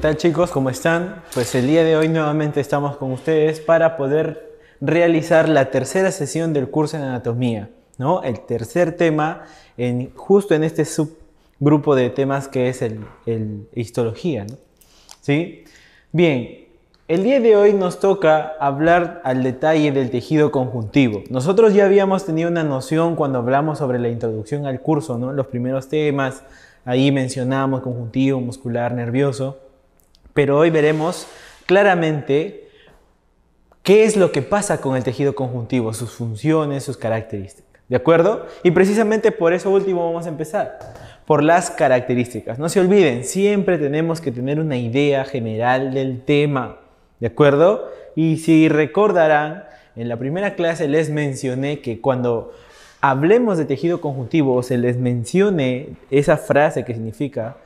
tal chicos? ¿Cómo están? Pues el día de hoy nuevamente estamos con ustedes para poder realizar la tercera sesión del curso de anatomía, ¿no? El tercer tema justo en este subgrupo de temas que es el histología, ¿no? ¿Sí? Bien, el día de hoy nos toca hablar al detalle del tejido conjuntivo. Nosotros ya habíamos tenido una noción cuando hablamos sobre la introducción al curso, ¿no? Los primeros temas, ahí mencionamos conjuntivo, muscular, nervioso, pero hoy veremos claramente qué es lo que pasa con el tejido conjuntivo, sus funciones, sus características, ¿de acuerdo? Y precisamente por eso último vamos a empezar, por las características. No se olviden, siempre tenemos que tener una idea general del tema, ¿de acuerdo? Y si recordarán, en la primera clase les mencioné que cuando hablemos de tejido conjuntivo o se les mencione esa frase que significa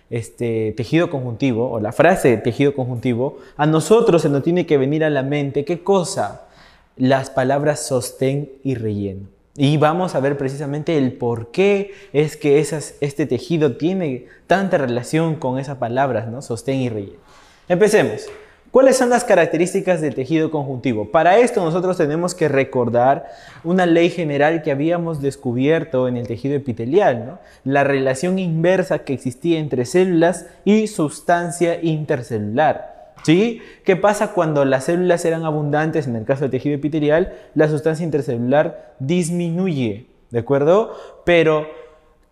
tejido conjuntivo o la frase tejido conjuntivo, a nosotros se nos tiene que venir a la mente ¿qué cosa? Las palabras sostén y relleno. Y vamos a ver precisamente el por qué es que este tejido tiene tanta relación con esas palabras, ¿no? Sostén y relleno. Empecemos. ¿Cuáles son las características del tejido conjuntivo? Para esto nosotros tenemos que recordar una ley general que habíamos descubierto en el tejido epitelial, ¿no? La relación inversa que existía entre células y sustancia intercelular, ¿sí? ¿Qué pasa cuando las células eran abundantes? En el caso del tejido epitelial, la sustancia intercelular disminuye, ¿de acuerdo? Pero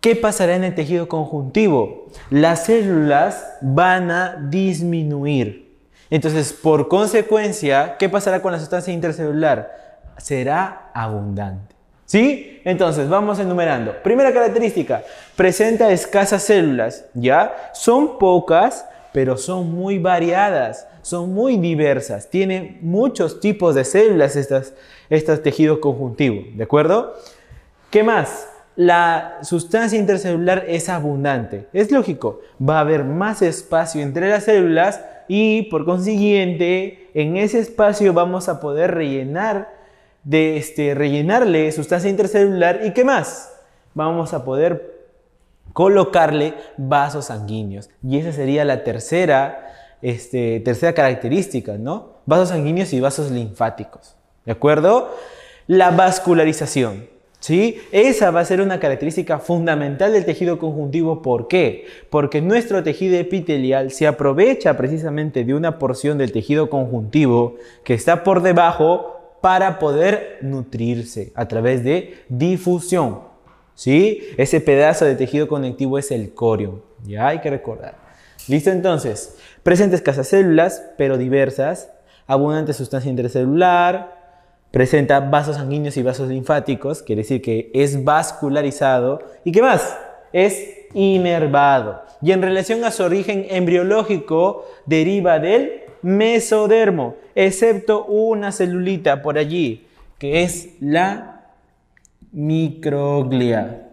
¿qué pasará en el tejido conjuntivo? Las células van a disminuir. Entonces, por consecuencia, ¿qué pasará con la sustancia intercelular? Será abundante. ¿Sí? Entonces, vamos enumerando. Primera característica, presenta escasas células, ¿ya? Son pocas, pero son muy variadas, son muy diversas. Tienen muchos tipos de células estos tejidos conjuntivos, ¿de acuerdo? ¿Qué más? La sustancia intercelular es abundante. Es lógico, va a haber más espacio entre las células y por consiguiente en ese espacio vamos a poder rellenarle sustancia intercelular y ¿qué más? Vamos a poder colocarle vasos sanguíneos y esa sería la tercera característica, ¿no? Vasos sanguíneos y vasos linfáticos, ¿de acuerdo? La vascularización. ¿Sí? Esa va a ser una característica fundamental del tejido conjuntivo. ¿Por qué? Porque nuestro tejido epitelial se aprovecha precisamente de una porción del tejido conjuntivo que está por debajo para poder nutrirse a través de difusión. ¿Sí? Ese pedazo de tejido conectivo es el corium. Ya hay que recordar. ¿Listo? Entonces, presenta escasas células, pero diversas, abundante sustancia intercelular, presenta vasos sanguíneos y vasos linfáticos, quiere decir que es vascularizado. ¿Y qué más? Es inervado. Y en relación a su origen embriológico, deriva del mesodermo, excepto una celulita por allí, que es la microglia.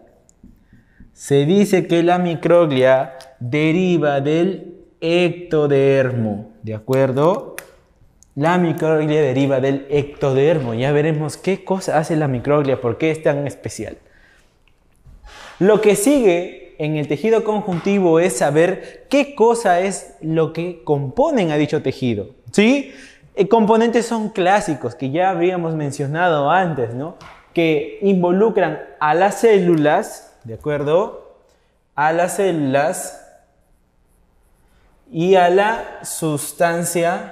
Se dice que la microglia deriva del ectodermo, ¿de acuerdo? La microglia deriva del ectodermo. Ya veremos qué cosa hace la microglia, por qué es tan especial. Lo que sigue en el tejido conjuntivo es saber qué cosa es lo que componen a dicho tejido. ¿Sí? Componentes son clásicos que ya habíamos mencionado antes, ¿no? Que involucran a las células, ¿de acuerdo? A las células y a la sustancia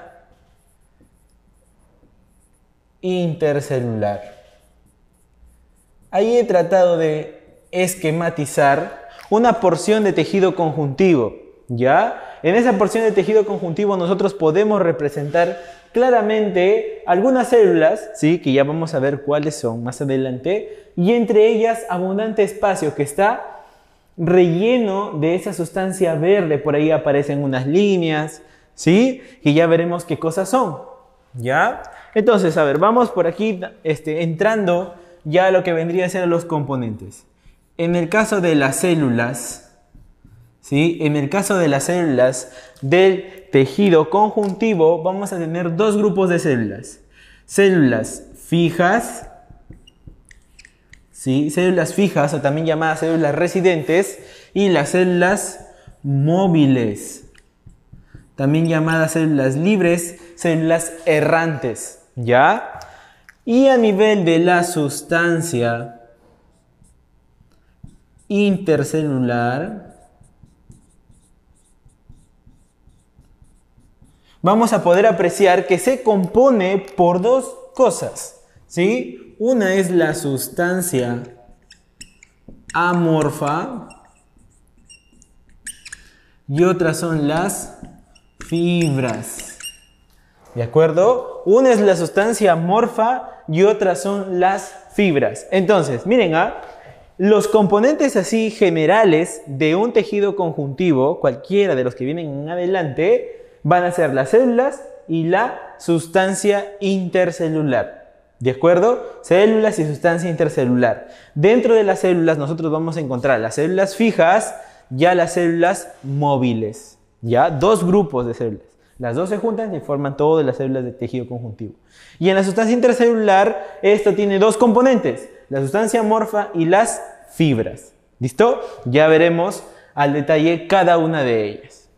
intercelular. Ahí he tratado de esquematizar una porción de tejido conjuntivo, ¿ya? En esa porción de tejido conjuntivo nosotros podemos representar claramente algunas células, ¿sí? Que ya vamos a ver cuáles son más adelante, y entre ellas abundante espacio que está relleno de esa sustancia verde. Por ahí aparecen unas líneas, ¿sí? Que ya veremos qué cosas son, ¿ya? Entonces, a ver, vamos por aquí entrando ya a lo que vendría a ser los componentes. En el caso de las células, ¿sí? En el caso de las células del tejido conjuntivo, vamos a tener dos grupos de células. Células fijas, ¿sí? Células fijas o también llamadas células residentes y las células móviles. también llamadas células libres, células errantes, ¿ya? Y a nivel de la sustancia intercelular, vamos a poder apreciar que se compone por dos cosas, ¿sí? Una es la sustancia amorfa y otras son las fibras. ¿De acuerdo? Una es la sustancia amorfa y otras son las fibras. Entonces, miren, los componentes así generales de un tejido conjuntivo, cualquiera de los que vienen en adelante, van a ser las células y la sustancia intercelular. ¿De acuerdo? Células y sustancia intercelular. Dentro de las células nosotros vamos a encontrar las células fijas y las células móviles. ¿Ya? Dos grupos de células. Las dos se juntan y forman todas las células de tejido conjuntivo. Y en la sustancia intercelular, esto tiene dos componentes, la sustancia amorfa y las fibras. ¿Listo? Ya veremos al detalle cada una de ellas.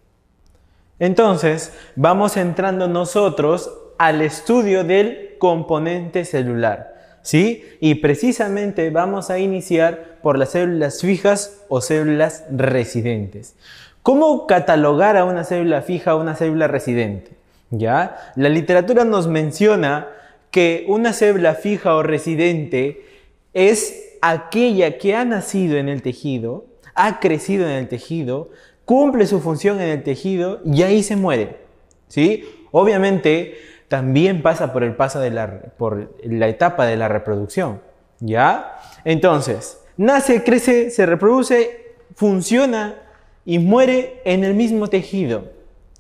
Entonces, vamos entrando nosotros al estudio del componente celular, ¿sí? Y precisamente vamos a iniciar por las células fijas o células residentes. ¿Cómo catalogar a una célula fija o una célula residente? ¿Ya? La literatura nos menciona que una célula fija o residente es aquella que ha nacido en el tejido, ha crecido en el tejido, cumple su función en el tejido y ahí se muere, ¿sí? Obviamente también pasa por por la etapa de la reproducción, ¿ya? Entonces, nace, crece, se reproduce, funciona y muere en el mismo tejido,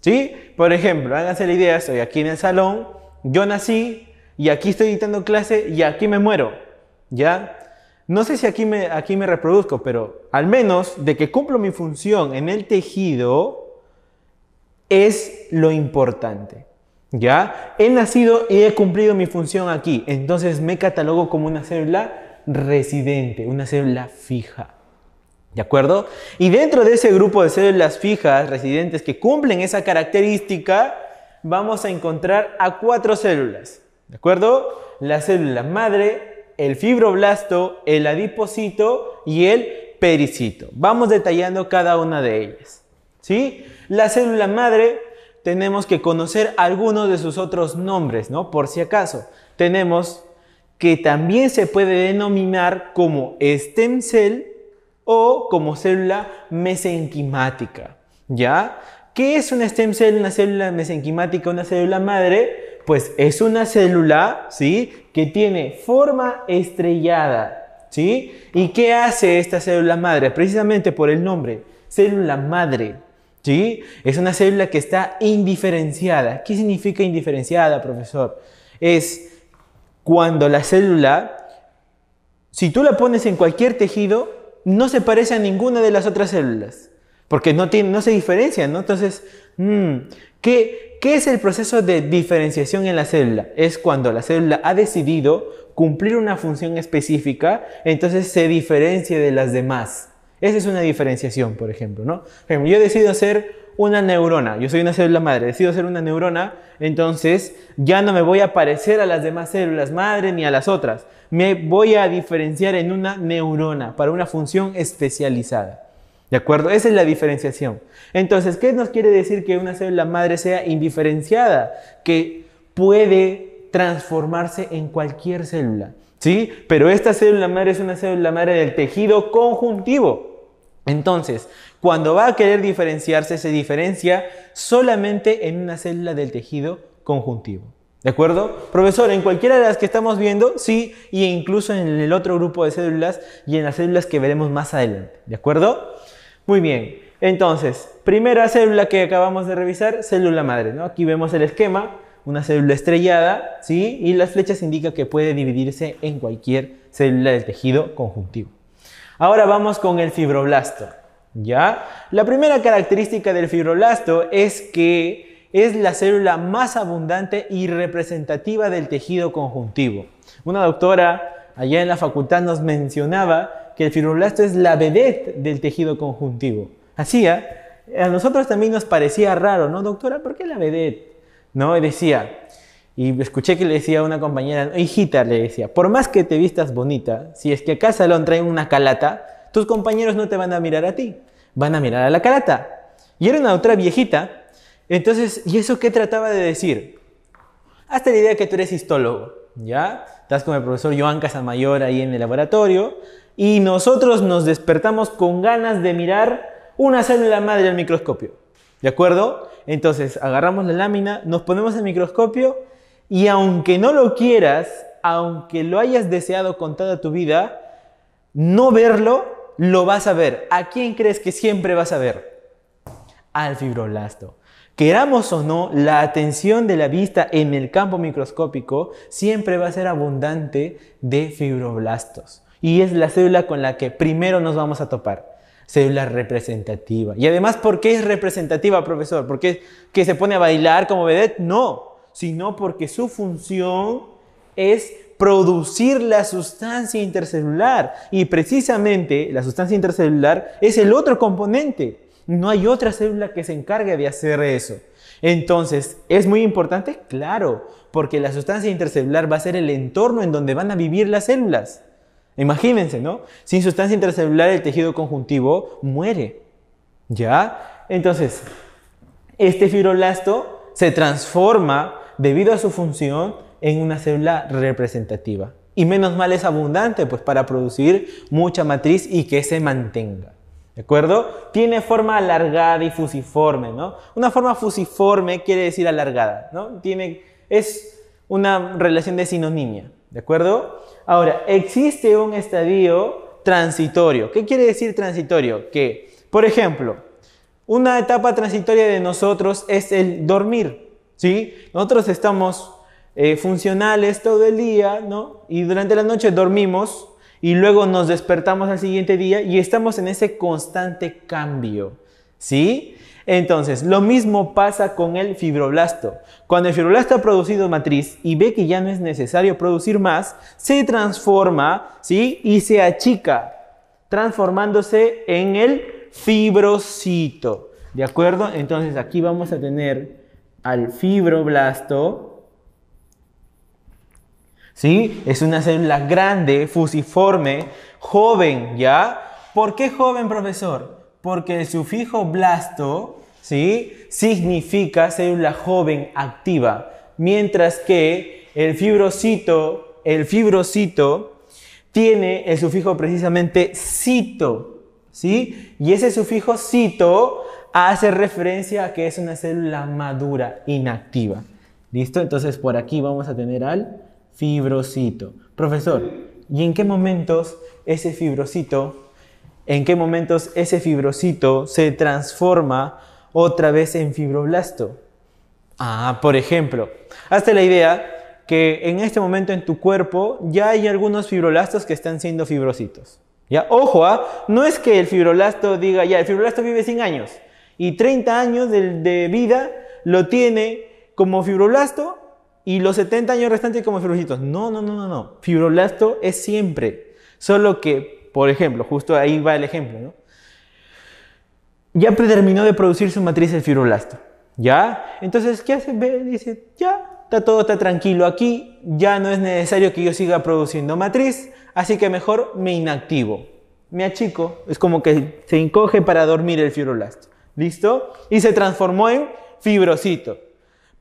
¿sí? Por ejemplo, háganse la idea, estoy aquí en el salón, yo nací y aquí estoy dictando clase y aquí me muero, ¿ya? No sé si aquí me reproduzco, pero al menos de que cumplo mi función en el tejido es lo importante, ¿ya? He nacido y he cumplido mi función aquí, entonces me catalogo como una célula residente, una célula fija. ¿De acuerdo? Y dentro de ese grupo de células fijas, residentes, que cumplen esa característica, vamos a encontrar a 4 células. ¿De acuerdo? La célula madre, el fibroblasto, el adipocito y el pericito. Vamos detallando cada una de ellas, ¿sí? La célula madre, tenemos que conocer algunos de sus otros nombres, ¿no? Por si acaso. Tenemos que también se puede denominar como stem cell o como célula mesenquimática, ¿ya? ¿Qué es una stem cell, una célula mesenquimática, una célula madre? Pues es una célula, ¿sí?, que tiene forma estrellada, ¿sí? ¿Y qué hace esta célula madre? Precisamente por el nombre, célula madre, ¿sí? Es una célula que está indiferenciada. ¿Qué significa indiferenciada, profesor? Es cuando la célula, si tú la pones en cualquier tejido, no se parece a ninguna de las otras células, porque no se diferencian, ¿no? Entonces, ¿qué es el proceso de diferenciación en la célula? Es cuando la célula ha decidido cumplir una función específica, entonces se diferencia de las demás. Esa es una diferenciación, por ejemplo, ¿no? Por ejemplo, yo decido ser una neurona, yo soy una célula madre, decido ser una neurona, entonces ya no me voy a parecer a las demás células madre ni a las otras. Me voy a diferenciar en una neurona para una función especializada. ¿De acuerdo? Esa es la diferenciación. Entonces, ¿qué nos quiere decir que una célula madre sea indiferenciada? Que puede transformarse en cualquier célula, ¿sí? Pero esta célula madre es una célula madre del tejido conjuntivo. Entonces, cuando va a querer diferenciarse, se diferencia solamente en una célula del tejido conjuntivo. ¿De acuerdo? Profesor, en cualquiera de las que estamos viendo, sí, e incluso en el otro grupo de células y en las células que veremos más adelante. ¿De acuerdo? Muy bien. Entonces, primera célula que acabamos de revisar, célula madre, ¿no? Aquí vemos el esquema, una célula estrellada, ¿sí? Y las flechas indican que puede dividirse en cualquier célula del tejido conjuntivo. Ahora vamos con el fibroblasto, ¿ya? La primera característica del fibroblasto es que es la célula más abundante y representativa del tejido conjuntivo. Una doctora allá en la facultad nos mencionaba que el fibroblasto es la vedette del tejido conjuntivo. Así, A nosotros también nos parecía raro, ¿no, doctora? ¿Por qué la vedette? ¿No? Y decía, y escuché que le decía a una compañera, hijita, le decía, por más que te vistas bonita, si es que acá al salón traen una calata, tus compañeros no te van a mirar a ti, van a mirar a la calata. Y era una otra viejita. Entonces, ¿y eso qué trataba de decir? Hazte la idea que tú eres histólogo, ¿ya? Estás con el profesor Joan Casamayor ahí en el laboratorio y nosotros nos despertamos con ganas de mirar una célula madre al microscopio, ¿de acuerdo? Entonces, agarramos la lámina, nos ponemos el microscopio y aunque no lo quieras, aunque lo hayas deseado con toda tu vida, no verlo, lo vas a ver. ¿A quién crees que siempre vas a ver? Al fibroblasto. Queramos o no, la atención de la vista en el campo microscópico siempre va a ser abundante de fibroblastos. Y es la célula con la que primero nos vamos a topar. Célula representativa. Y además, ¿por qué es representativa, profesor? ¿Por qué que se pone a bailar como vedette? No, sino porque su función es producir la sustancia intercelular. Y precisamente la sustancia intercelular es el otro componente. No hay otra célula que se encargue de hacer eso. Entonces, ¿es muy importante? Claro, porque la sustancia intercelular va a ser el entorno en donde van a vivir las células. Imagínense, ¿no? Sin sustancia intercelular el tejido conjuntivo muere. ¿Ya? Entonces, este fibroblasto se transforma, debido a su función, en una célula representativa. Y menos mal es abundante, pues para producir mucha matriz y que se mantenga. ¿De acuerdo? Tiene forma alargada y fusiforme, ¿no? Una forma fusiforme quiere decir alargada, ¿no? Es una relación de sinonimia, ¿de acuerdo? Ahora, existe un estadio transitorio. ¿Qué quiere decir transitorio? Que, por ejemplo, una etapa transitoria de nosotros es el dormir, ¿sí? Nosotros estamos funcionales todo el día, ¿no? Y durante la noche dormimos y luego nos despertamos al siguiente día y estamos en ese constante cambio, ¿sí? Entonces, lo mismo pasa con el fibroblasto. Cuando el fibroblasto ha producido matriz y ve que ya no es necesario producir más, se transforma, ¿sí? Y se achica, transformándose en el fibrocito, ¿de acuerdo? Entonces, aquí vamos a tener al fibroblasto, ¿sí? Es una célula grande, fusiforme, joven, ¿ya? ¿Por qué joven, profesor? Porque el sufijo blasto, ¿sí? Significa célula joven activa, mientras que el fibrocito tiene el sufijo precisamente cito, ¿sí? Y ese sufijo cito hace referencia a que es una célula madura, inactiva. ¿Listo? Entonces por aquí vamos a tener al fibrocito. Profesor, ¿y en qué momentos ese fibrocito se transforma otra vez en fibroblasto? Por ejemplo, hazte la idea que en este momento en tu cuerpo ya hay algunos fibroblastos que están siendo fibrocitos. ¿Ya? Ojo, no es que el fibroblasto diga, ya, el fibroblasto vive 100 años y 30 años de vida lo tiene como fibroblasto y los 70 años restantes como fibrocitos. No. Fibroblasto es siempre. Solo que, por ejemplo, justo ahí va el ejemplo, ¿no? Ya predeterminó de producir su matriz el fibroblasto. ¿Ya? Entonces, ¿qué hace? Dice, ya, todo está tranquilo aquí. Ya no es necesario que yo siga produciendo matriz. Así que mejor me inactivo. Me achico. Es como que se encoge para dormir el fibroblasto. ¿Listo? Y se transformó en fibrocito.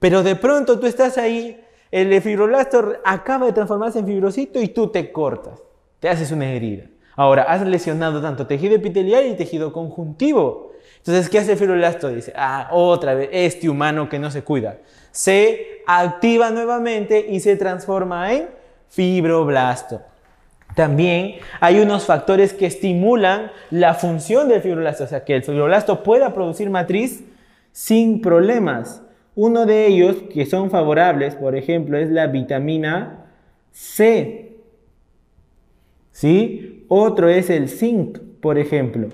Pero de pronto tú estás ahí, el fibroblasto acaba de transformarse en fibrocito y tú te cortas, te haces una herida. Ahora, has lesionado tanto tejido epitelial y tejido conjuntivo. Entonces, ¿qué hace el fibroblasto? Dice, otra vez, este humano que no se cuida. Se activa nuevamente y se transforma en fibroblasto. También hay unos factores que estimulan la función del fibroblasto, o sea, que el fibroblasto pueda producir matriz sin problemas. Uno de ellos que son favorables, por ejemplo, es la vitamina C. ¿Sí? Otro es el zinc, por ejemplo.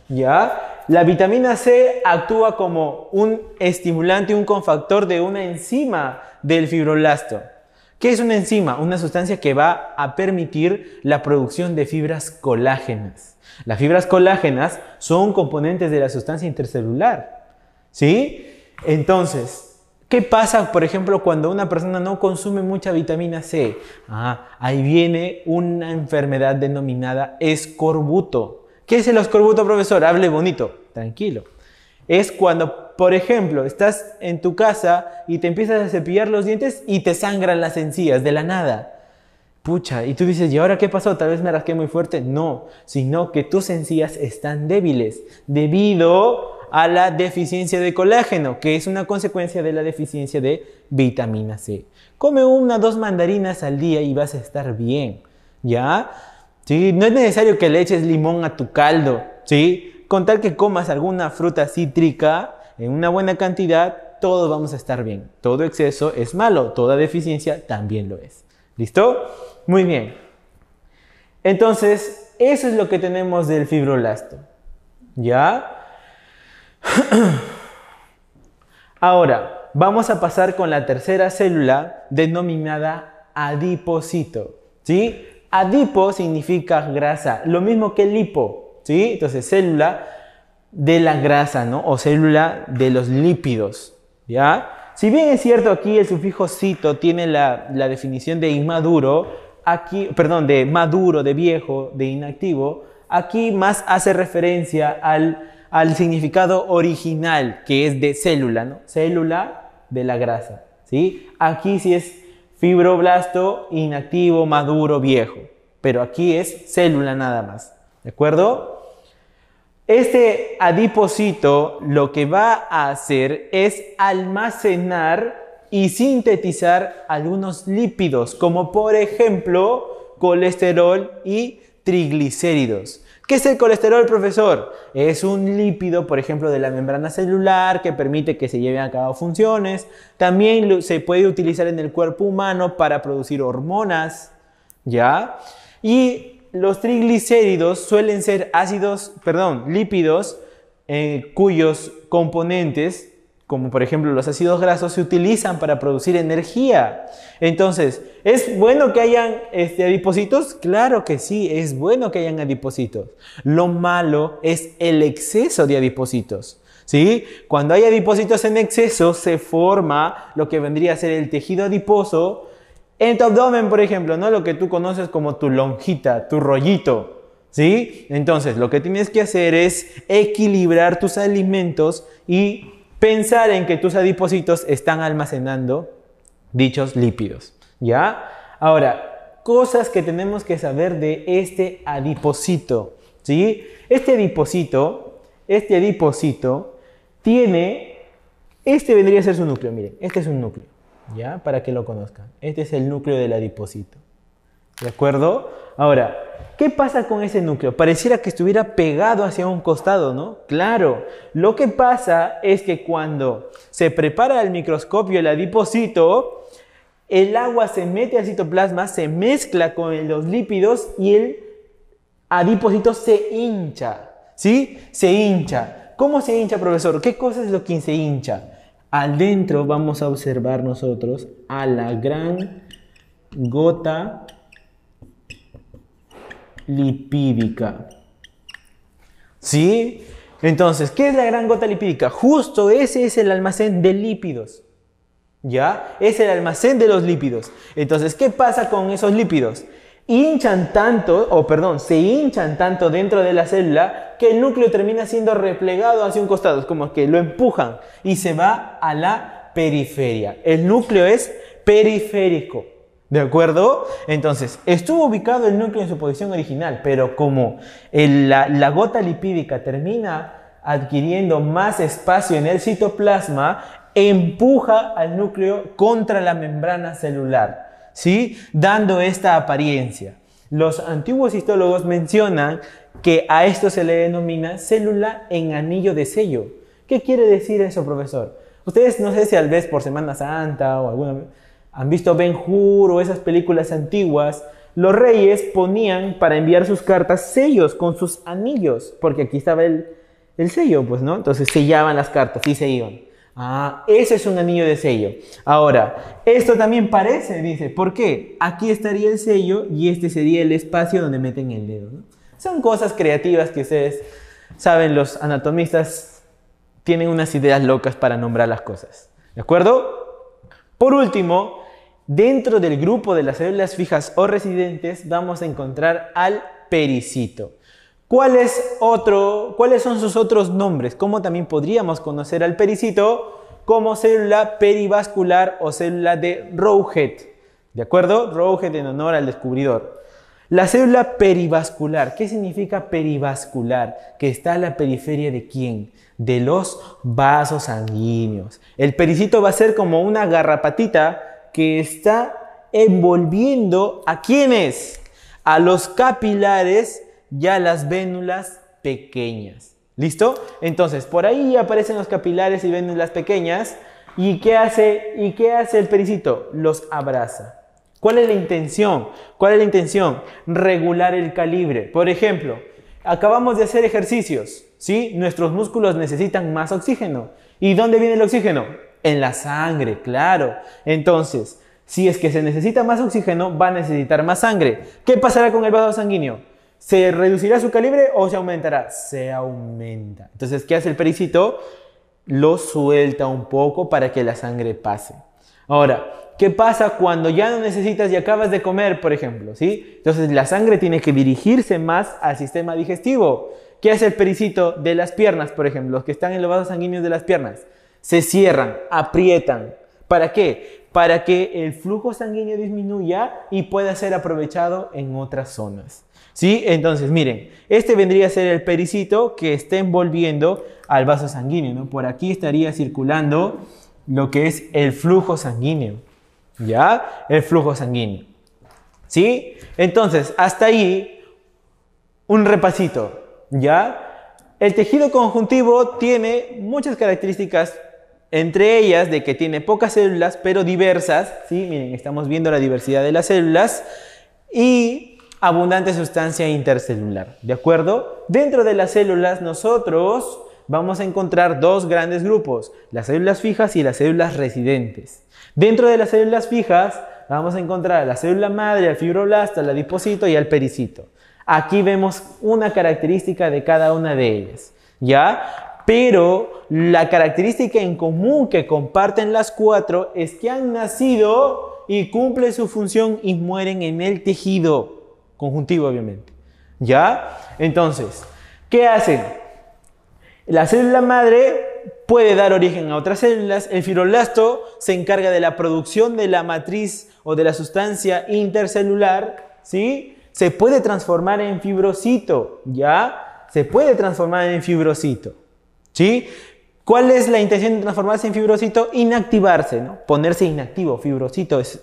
¿Ya? La vitamina C actúa como un estimulante, un cofactor de una enzima del fibroblasto, ¿Qué es una enzima? Una sustancia que va a permitir la producción de fibras colágenas. Las fibras colágenas son componentes de la sustancia intercelular, ¿sí? Entonces, ¿qué pasa, por ejemplo, cuando una persona no consume mucha vitamina C? Ahí viene una enfermedad denominada escorbuto. ¿Qué es el escorbuto, profesor? Hable bonito, tranquilo. Es cuando, por ejemplo, estás en tu casa y te empiezas a cepillar los dientes y te sangran las encías de la nada. Pucha, y tú dices, ¿y ahora qué pasó? Tal vez me rasqué muy fuerte. No, sino que tus encías están débiles debido a la deficiencia de colágeno, que es una consecuencia de la deficiencia de vitamina C. Come 1 o 2 mandarinas al día y vas a estar bien, ¿ya? ¿Sí? No es necesario que le eches limón a tu caldo, ¿sí? Con tal que comas alguna fruta cítrica en una buena cantidad, todos vamos a estar bien. Todo exceso es malo, toda deficiencia también lo es. ¿Listo? Muy bien. Entonces, eso es lo que tenemos del fibroblasto. ¿Ya? Ahora, vamos a pasar con la tercera célula denominada adipocito. ¿Sí? Adipo significa grasa, lo mismo que lipo. ¿Sí? Entonces, célula de la grasa, ¿no? O célula de los lípidos. ¿Ya? Si bien es cierto aquí el sufijo cito tiene la definición de inmaduro, aquí, perdón, de maduro, de viejo, de inactivo, aquí más hace referencia al significado original, que es de célula, ¿no? Célula de la grasa, ¿sí? Aquí sí es fibroblasto, inactivo, maduro, viejo, pero aquí es célula nada más, ¿de acuerdo? Este adipocito lo que va a hacer es almacenar y sintetizar algunos lípidos, como por ejemplo colesterol y triglicéridos. ¿Qué es el colesterol, profesor? Es un lípido, por ejemplo, de la membrana celular que permite que se lleven a cabo funciones. También se puede utilizar en el cuerpo humano para producir hormonas, ¿ya? Y los triglicéridos suelen ser lípidos cuyos componentes, como por ejemplo los ácidos grasos, se utilizan para producir energía. Entonces, ¿es bueno que hayan adipocitos? Claro que sí, es bueno que hayan adipocitos. Lo malo es el exceso de adipocitos, ¿sí? Cuando hay adipocitos en exceso, se forma lo que vendría a ser el tejido adiposo en tu abdomen, por ejemplo, ¿no? Lo que tú conoces como tu lonjita, tu rollito, ¿sí? Entonces, lo que tienes que hacer es equilibrar tus alimentos y pensar en que tus adipocitos están almacenando dichos lípidos, ¿ya? Ahora, cosas que tenemos que saber de este adipocito, ¿sí? Este adipocito tiene, vendría a ser su núcleo, miren, este es un núcleo. ¿Ya? Para que lo conozcan. Este es el núcleo del adipocito. ¿De acuerdo? Ahora, ¿qué pasa con ese núcleo? Pareciera que estuviera pegado hacia un costado, ¿no? Claro, lo que pasa es que cuando se prepara al microscopio el adipocito, el agua se mete al citoplasma, se mezcla con los lípidos y el adipocito se hincha. ¿Sí? Se hincha. ¿Cómo se hincha, profesor? ¿Qué cosa es lo que se hincha? Adentro vamos a observar nosotros a la gran gota lipídica. ¿Sí? Entonces, ¿qué es la gran gota lipídica? Justo ese es el almacén de lípidos. ¿Ya? Es el almacén de los lípidos. Entonces, ¿qué pasa con esos lípidos? Se hinchan tanto dentro de la célula que el núcleo termina siendo replegado hacia un costado. Es como que lo empujan y se va a la periferia. El núcleo es periférico. ¿De acuerdo? Entonces, estuvo ubicado el núcleo en su posición original, pero como la gota lipídica termina adquiriendo más espacio en el citoplasma, empuja al núcleo contra la membrana celular, ¿sí? Dando esta apariencia. Los antiguos histólogos mencionan que a esto se le denomina célula en anillo de sello. ¿Qué quiere decir eso, profesor? Ustedes, no sé si tal vez por Semana Santa o alguna vez han visto Ben-Hur o esas películas antiguas. Los reyes ponían para enviar sus cartas sellos con sus anillos, porque aquí estaba el sello, pues, ¿no? Entonces sellaban las cartas y se iban. Ah, ese es un anillo de sello. Ahora, esto también parece, dice, ¿por qué? Aquí estaría el sello y este sería el espacio donde meten el dedo, ¿no? Son cosas creativas que ustedes saben, los anatomistas tienen unas ideas locas para nombrar las cosas. ¿De acuerdo? Por último, dentro del grupo de las células fijas o residentes vamos a encontrar al pericito. ¿Cuáles son sus otros nombres? ¿Cómo también podríamos conocer al pericito? Como célula perivascular o célula de Rowhead. ¿De acuerdo? Rowhead en honor al descubridor. La célula perivascular. ¿Qué significa perivascular? Que está a la periferia ¿de quién? De los vasos sanguíneos. El pericito va a ser como una garrapatita que está envolviendo ¿a quiénes? A los capilares y a las vénulas pequeñas. ¿Listo? Entonces, por ahí aparecen los capilares y vénulas pequeñas. ¿Y qué hace el pericito? Los abraza. ¿Cuál es la intención? ¿Cuál es la intención? Regular el calibre. Por ejemplo, acabamos de hacer ejercicios, ¿sí? Nuestros músculos necesitan más oxígeno. ¿Y dónde viene el oxígeno? En la sangre, claro. Entonces, si es que se necesita más oxígeno, va a necesitar más sangre. ¿Qué pasará con el vaso sanguíneo? ¿Se reducirá su calibre o se aumentará? Se aumenta. Entonces, ¿qué hace el pericito? Lo suelta un poco para que la sangre pase. Ahora, ¿qué pasa cuando ya no necesitas y acabas de comer, por ejemplo? ¿Sí? Entonces, la sangre tiene que dirigirse más al sistema digestivo. ¿Qué hace el pericito de las piernas, por ejemplo? Los que están en los vasos sanguíneos de las piernas. Se cierran, aprietan. ¿Para qué? Para que el flujo sanguíneo disminuya y pueda ser aprovechado en otras zonas. ¿Sí? Entonces, miren, este vendría a ser el pericito que está envolviendo al vaso sanguíneo, ¿no? Por aquí estaría circulando lo que es el flujo sanguíneo, ¿ya? El flujo sanguíneo, ¿sí? Entonces, hasta ahí, un repasito, ¿ya? El tejido conjuntivo tiene muchas características, entre ellas de que tiene pocas células, pero diversas, ¿sí? Miren, estamos viendo la diversidad de las células y abundante sustancia intercelular, ¿de acuerdo? Dentro de las células nosotros vamos a encontrar dos grandes grupos, las células fijas y las células residentes. Dentro de las células fijas vamos a encontrar la célula madre, al fibroblasto, al adipocito y al pericito. Aquí vemos una característica de cada una de ellas, ¿ya? Pero la característica en común que comparten las cuatro es que han nacido y cumplen su función y mueren en el tejido conjuntivo, obviamente, ¿ya? Entonces, ¿qué hacen? La célula madre puede dar origen a otras células. El fibroblasto se encarga de la producción de la matriz o de la sustancia intercelular, ¿sí? Se puede transformar en fibrocito, ¿ya? Se puede transformar en fibrocito, ¿sí? ¿Cuál es la intención de transformarse en fibrocito? Inactivarse, ¿no? Ponerse inactivo. Fibrocito es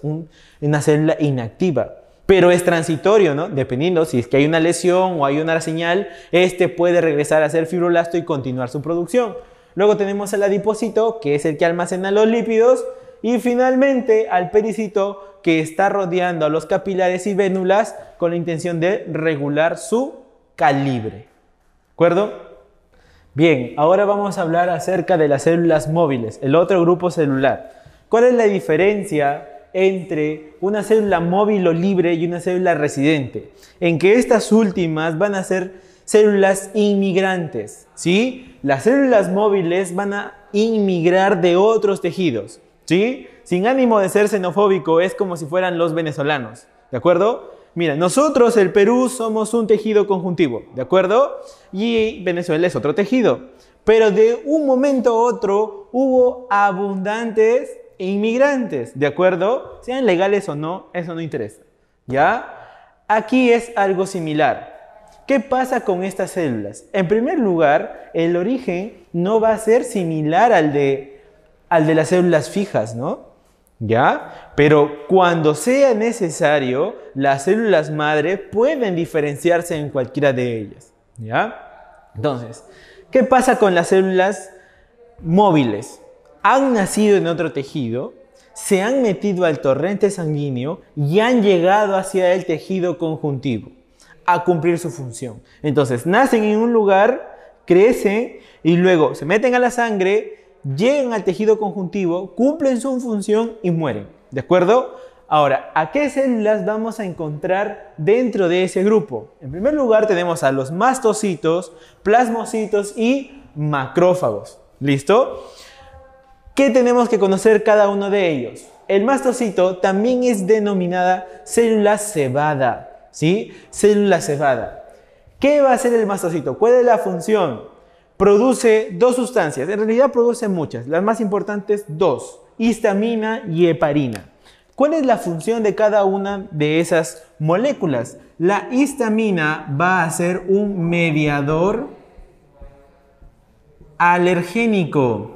una célula inactiva. Pero es transitorio, ¿no? Dependiendo si es que hay una lesión o hay una señal, este puede regresar a ser fibroblasto y continuar su producción. Luego tenemos al adipocito, que es el que almacena los lípidos, y finalmente al pericito, que está rodeando a los capilares y vénulas con la intención de regular su calibre. ¿De acuerdo? Bien, ahora vamos a hablar acerca de las células móviles, el otro grupo celular. ¿Cuál es la diferencia entre una célula móvil o libre y una célula residente? En que estas últimas van a ser células inmigrantes, ¿sí? Las células móviles van a inmigrar de otros tejidos, ¿sí? Sin ánimo de ser xenofóbico, es como si fueran los venezolanos, ¿de acuerdo? Mira, nosotros, el Perú, somos un tejido conjuntivo, ¿de acuerdo? Y Venezuela es otro tejido. Pero de un momento a otro hubo abundantes inmigrantes, ¿de acuerdo? Sean legales o no, eso no interesa, ¿ya? Aquí es algo similar. ¿Qué pasa con estas células? En primer lugar, el origen no va a ser similar al de las células fijas, ¿no? ¿Ya? Pero cuando sea necesario, las células madre pueden diferenciarse en cualquiera de ellas, ¿ya? Entonces, ¿qué pasa con las células móviles? Han nacido en otro tejido, se han metido al torrente sanguíneo y han llegado hacia el tejido conjuntivo a cumplir su función. Entonces, nacen en un lugar, crecen y luego se meten a la sangre, llegan al tejido conjuntivo, cumplen su función y mueren. ¿De acuerdo? Ahora, ¿a qué células vamos a encontrar dentro de ese grupo? En primer lugar tenemos a los mastocitos, plasmocitos y macrófagos. ¿Listo? ¿Qué tenemos que conocer cada uno de ellos? El mastocito también es denominada célula cebada, ¿sí? Célula cebada. ¿Qué va a hacer el mastocito? ¿Cuál es la función? Produce dos sustancias, en realidad produce muchas, las más importantes dos, histamina y heparina. ¿Cuál es la función de cada una de esas moléculas? La histamina va a ser un mediador alergénico.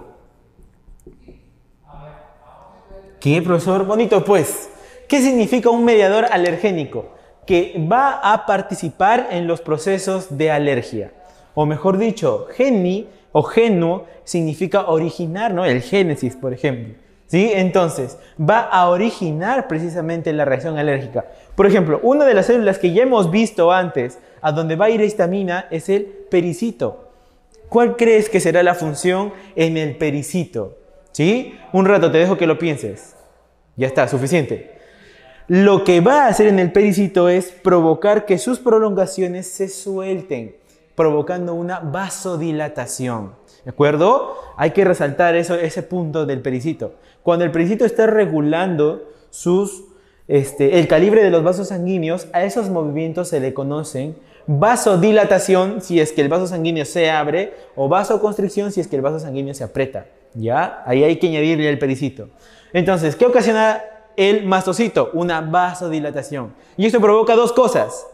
¿Qué, profesor? Bonito, pues. ¿Qué significa un mediador alergénico? Que va a participar en los procesos de alergia. O mejor dicho, geni o geno significa originar, ¿no? El génesis, por ejemplo. ¿Sí? Entonces, va a originar precisamente la reacción alérgica. Por ejemplo, una de las células que ya hemos visto antes, a donde va a ir histamina, es el pericito. ¿Cuál crees que será la función en el pericito? ¿Sí? Un rato te dejo que lo pienses. Ya está, suficiente. Lo que va a hacer en el pericito es provocar que sus prolongaciones se suelten, provocando una vasodilatación. ¿De acuerdo? Hay que resaltar ese punto del pericito. Cuando el pericito está regulando el calibre de los vasos sanguíneos, a esos movimientos se le conocen vasodilatación si es que el vaso sanguíneo se abre o vasoconstricción si es que el vaso sanguíneo se aprieta. ¿Ya? Ahí hay que añadirle el pericito. Entonces, ¿qué ocasiona el mastocito? Una vasodilatación. Y esto provoca dos cosas.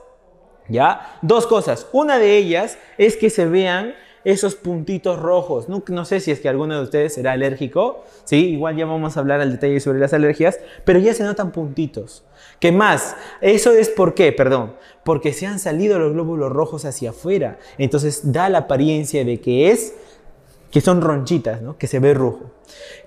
¿Ya? Dos cosas. Una de ellas es que se vean esos puntitos rojos. No sé si es que alguno de ustedes será alérgico. ¿Sí? Igual ya vamos a hablar al detalle sobre las alergias. Pero ya se notan puntitos. ¿Qué más? Eso es ¿por qué? Perdón. Porque se han salido los glóbulos rojos hacia afuera. Entonces da la apariencia de que son ronchitas, ¿no? Que se ve rojo.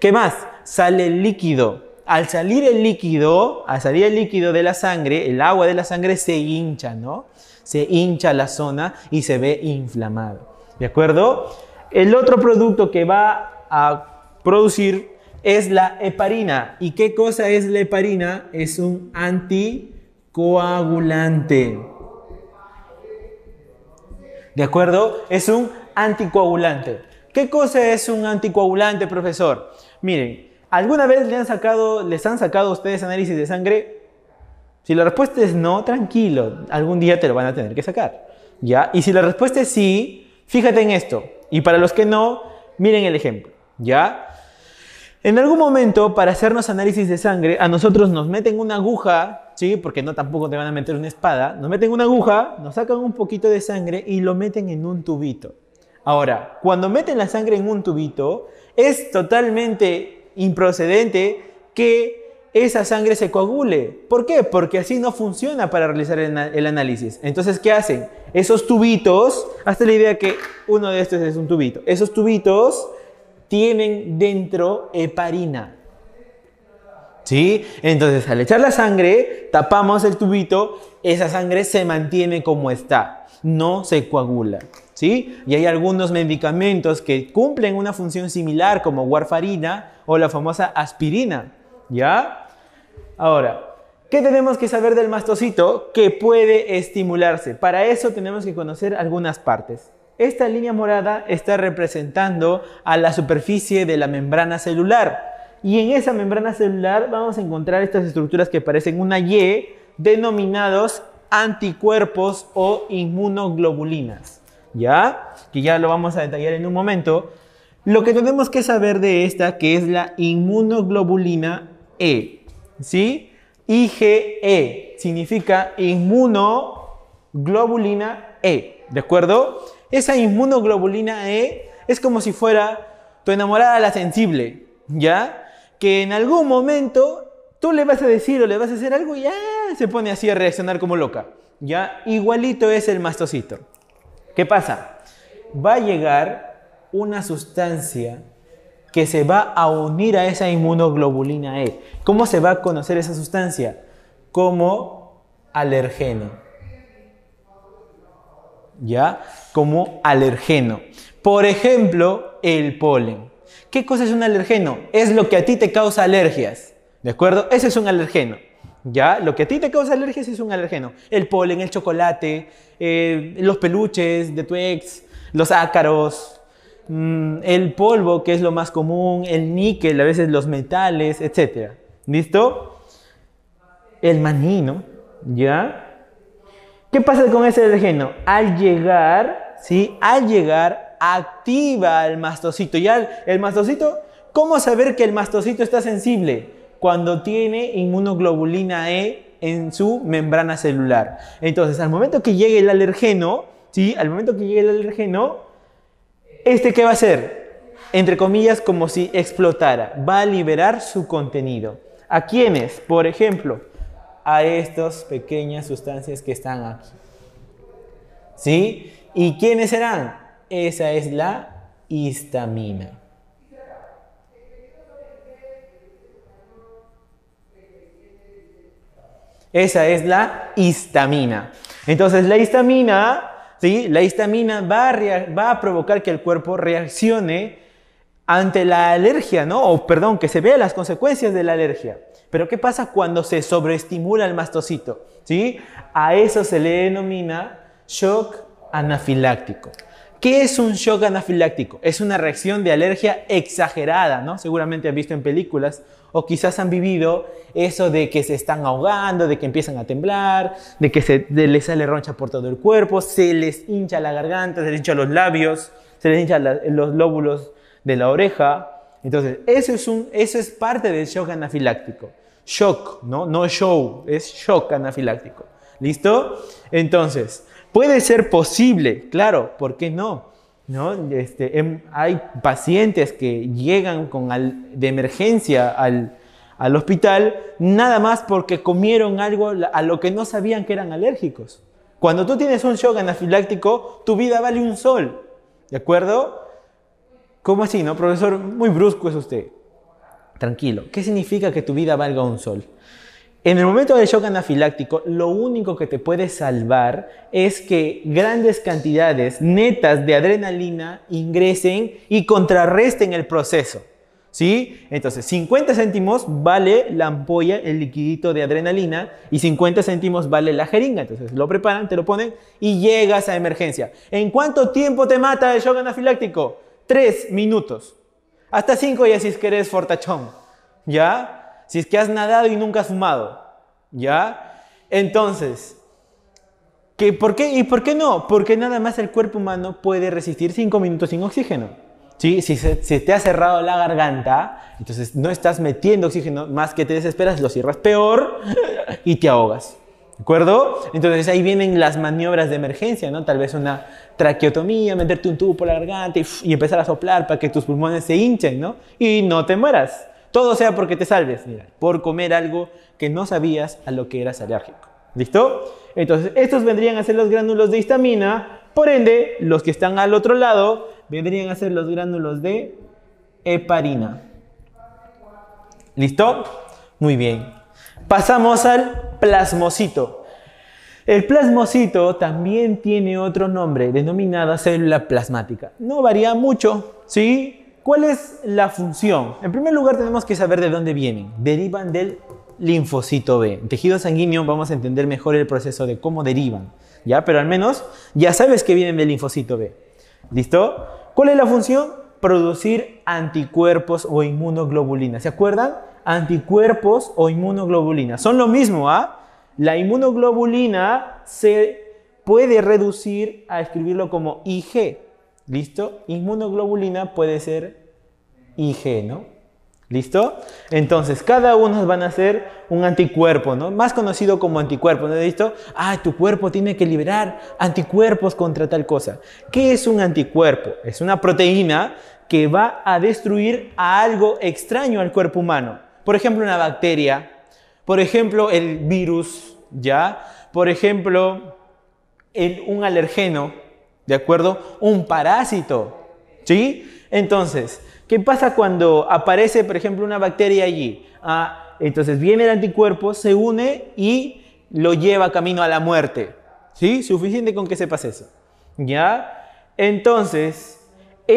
¿Qué más? Sale el líquido. Al salir el líquido de la sangre, el agua de la sangre se hincha, ¿no? Se hincha la zona y se ve inflamado. ¿De acuerdo? El otro producto que va a producir es la heparina. ¿Y qué cosa es la heparina? Es un anticoagulante. ¿De acuerdo? Es un anticoagulante. ¿Qué cosa es un anticoagulante, profesor? Miren, ¿alguna vez les han sacado a ustedes análisis de sangre? Si la respuesta es no, tranquilo, algún día te lo van a tener que sacar, ¿ya? Y si la respuesta es sí, fíjate en esto. Y para los que no, miren el ejemplo, ¿ya? En algún momento, para hacernos análisis de sangre, a nosotros nos meten una aguja, ¿sí? Porque no tampoco te van a meter una espada. Nos meten una aguja, nos sacan un poquito de sangre y lo meten en un tubito. Ahora, cuando meten la sangre en un tubito, es totalmente improcedente que esa sangre se coagule. ¿Por qué? Porque así no funciona para realizar el análisis. Entonces, ¿qué hacen? Esos tubitos, hazte la idea que uno de estos es un tubito. Esos tubitos tienen dentro heparina. ¿Sí? Entonces, al echar la sangre, tapamos el tubito, esa sangre se mantiene como está, no se coagula. ¿Sí? Y hay algunos medicamentos que cumplen una función similar como warfarina o la famosa aspirina, ¿ya? Ahora, ¿qué tenemos que saber del mastocito? Que puede estimularse. Para eso tenemos que conocer algunas partes. Esta línea morada está representando a la superficie de la membrana celular. Y en esa membrana celular vamos a encontrar estas estructuras que parecen una Y, denominados anticuerpos o inmunoglobulinas. ¿Ya? Que ya lo vamos a detallar en un momento. Lo que tenemos que saber de esta, que es la inmunoglobulina E, ¿sí? IgE significa inmunoglobulina E, ¿de acuerdo? Esa inmunoglobulina E es como si fuera tu enamorada la sensible, ¿ya? Que en algún momento tú le vas a decir o le vas a hacer algo y ya se pone así a reaccionar como loca, ¿ya? Igualito es el mastocito. ¿Qué pasa? Va a llegar una sustancia que se va a unir a esa inmunoglobulina E. ¿Cómo se va a conocer esa sustancia? Como alergeno. ¿Ya? Como alergeno. Por ejemplo, el polen. ¿Qué cosa es un alergeno? Es lo que a ti te causa alergias, ¿de acuerdo? Ese es un alergeno, ¿ya? Lo que a ti te causa alergias es un alergeno. El polen, el chocolate, los peluches de tu ex, los ácaros, el polvo, que es lo más común, el níquel, a veces los metales, etc. ¿Listo? El maní, ¿no? ¿Ya? ¿Qué pasa con ese alergeno? Al llegar, ¿sí? Al llegar, activa el mastocito. Ya el mastocito, ¿cómo saber que el mastocito está sensible? Cuando tiene inmunoglobulina E en su membrana celular. Entonces, al momento que llegue el alergeno, ¿sí? Al momento que llegue el alergeno, ¿qué va a hacer? Entre comillas, como si explotara. Va a liberar su contenido. ¿A quiénes? Por ejemplo, a estas pequeñas sustancias que están aquí. ¿Sí? ¿Y quiénes serán? Esa es la histamina. Esa es la histamina. Entonces la histamina, ¿sí? La histamina va a provocar que el cuerpo reaccione ante la alergia, ¿no? O perdón, que se vean las consecuencias de la alergia. Pero ¿qué pasa cuando se sobreestimula el mastocito? ¿Sí? A eso se le denomina shock anafiláctico. ¿Qué es un shock anafiláctico? Es una reacción de alergia exagerada, ¿no? Seguramente han visto en películas o quizás han vivido eso de que se están ahogando, de que empiezan a temblar, de que les sale roncha por todo el cuerpo, se les hincha la garganta, se les hincha los labios, se les hincha los lóbulos de la oreja. Entonces, eso es parte del shock anafiláctico. Shock, ¿no? No show, es shock anafiláctico. ¿Listo? Entonces, puede ser posible, claro, ¿por qué no? ¿No? Hay pacientes que llegan de emergencia al hospital nada más porque comieron algo a lo que no sabían que eran alérgicos. Cuando tú tienes un shock anafiláctico, tu vida vale un sol. ¿De acuerdo? ¿Cómo así, no, profesor? Muy brusco es usted. Tranquilo. ¿Qué significa que tu vida valga un sol? En el momento del shock anafiláctico, lo único que te puede salvar es que grandes cantidades netas de adrenalina ingresen y contrarresten el proceso. ¿Sí? Entonces, 50 céntimos vale la ampolla, el liquidito de adrenalina, y 50 céntimos vale la jeringa. Entonces, lo preparan, te lo ponen y llegas a emergencia. ¿En cuánto tiempo te mata el shock anafiláctico? 3 minutos. Hasta 5 ya si es que eres fortachón. ¿Ya? Si es que has nadado y nunca has fumado. ¿Ya? Entonces, ¿por qué? ¿Y por qué no? Porque nada más el cuerpo humano puede resistir 5 minutos sin oxígeno. ¿Sí? Si te ha cerrado la garganta, entonces no estás metiendo oxígeno, más que te desesperas, lo cierras peor y te ahogas. ¿De acuerdo? Entonces ahí vienen las maniobras de emergencia, ¿no? Tal vez una traqueotomía, meterte un tubo por la garganta y empezar a soplar para que tus pulmones se hinchen, ¿no? Y no te mueras. Todo sea porque te salves, mira, por comer algo que no sabías a lo que eras alérgico. ¿Listo? Entonces, estos vendrían a ser los gránulos de histamina, por ende, los que están al otro lado vendrían a ser los gránulos de heparina. ¿Listo? Muy bien. Pasamos al plasmocito. El plasmocito también tiene otro nombre, denominada célula plasmática. No varía mucho, ¿sí? ¿Cuál es la función? En primer lugar, tenemos que saber de dónde vienen. Derivan del linfocito B. En tejido sanguíneo vamos a entender mejor el proceso de cómo derivan, ¿ya? Pero al menos ya sabes que vienen del linfocito B. ¿Listo? ¿Cuál es la función? Producir anticuerpos o inmunoglobulina. ¿Se acuerdan? Anticuerpos o inmunoglobulina. Son lo mismo, ¿ah? La inmunoglobulina se puede reducir a escribirlo como Ig. ¿Listo? Inmunoglobulina puede ser Ig, ¿no? ¿Listo? Entonces, cada uno van a ser un anticuerpo, ¿no? Más conocido como anticuerpo, ¿no? ¿Listo? Ah, tu cuerpo tiene que liberar anticuerpos contra tal cosa. ¿Qué es un anticuerpo? Es una proteína que va a destruir a algo extraño al cuerpo humano. Por ejemplo, una bacteria. Por ejemplo, el virus, ¿ya? Por ejemplo, un alergeno, ¿de acuerdo? Un parásito, ¿sí? Entonces, ¿qué pasa cuando aparece, por ejemplo, una bacteria allí? Entonces viene el anticuerpo, se une y lo lleva camino a la muerte. ¿Sí? Suficiente con que sepas eso. ¿Ya? Entonces,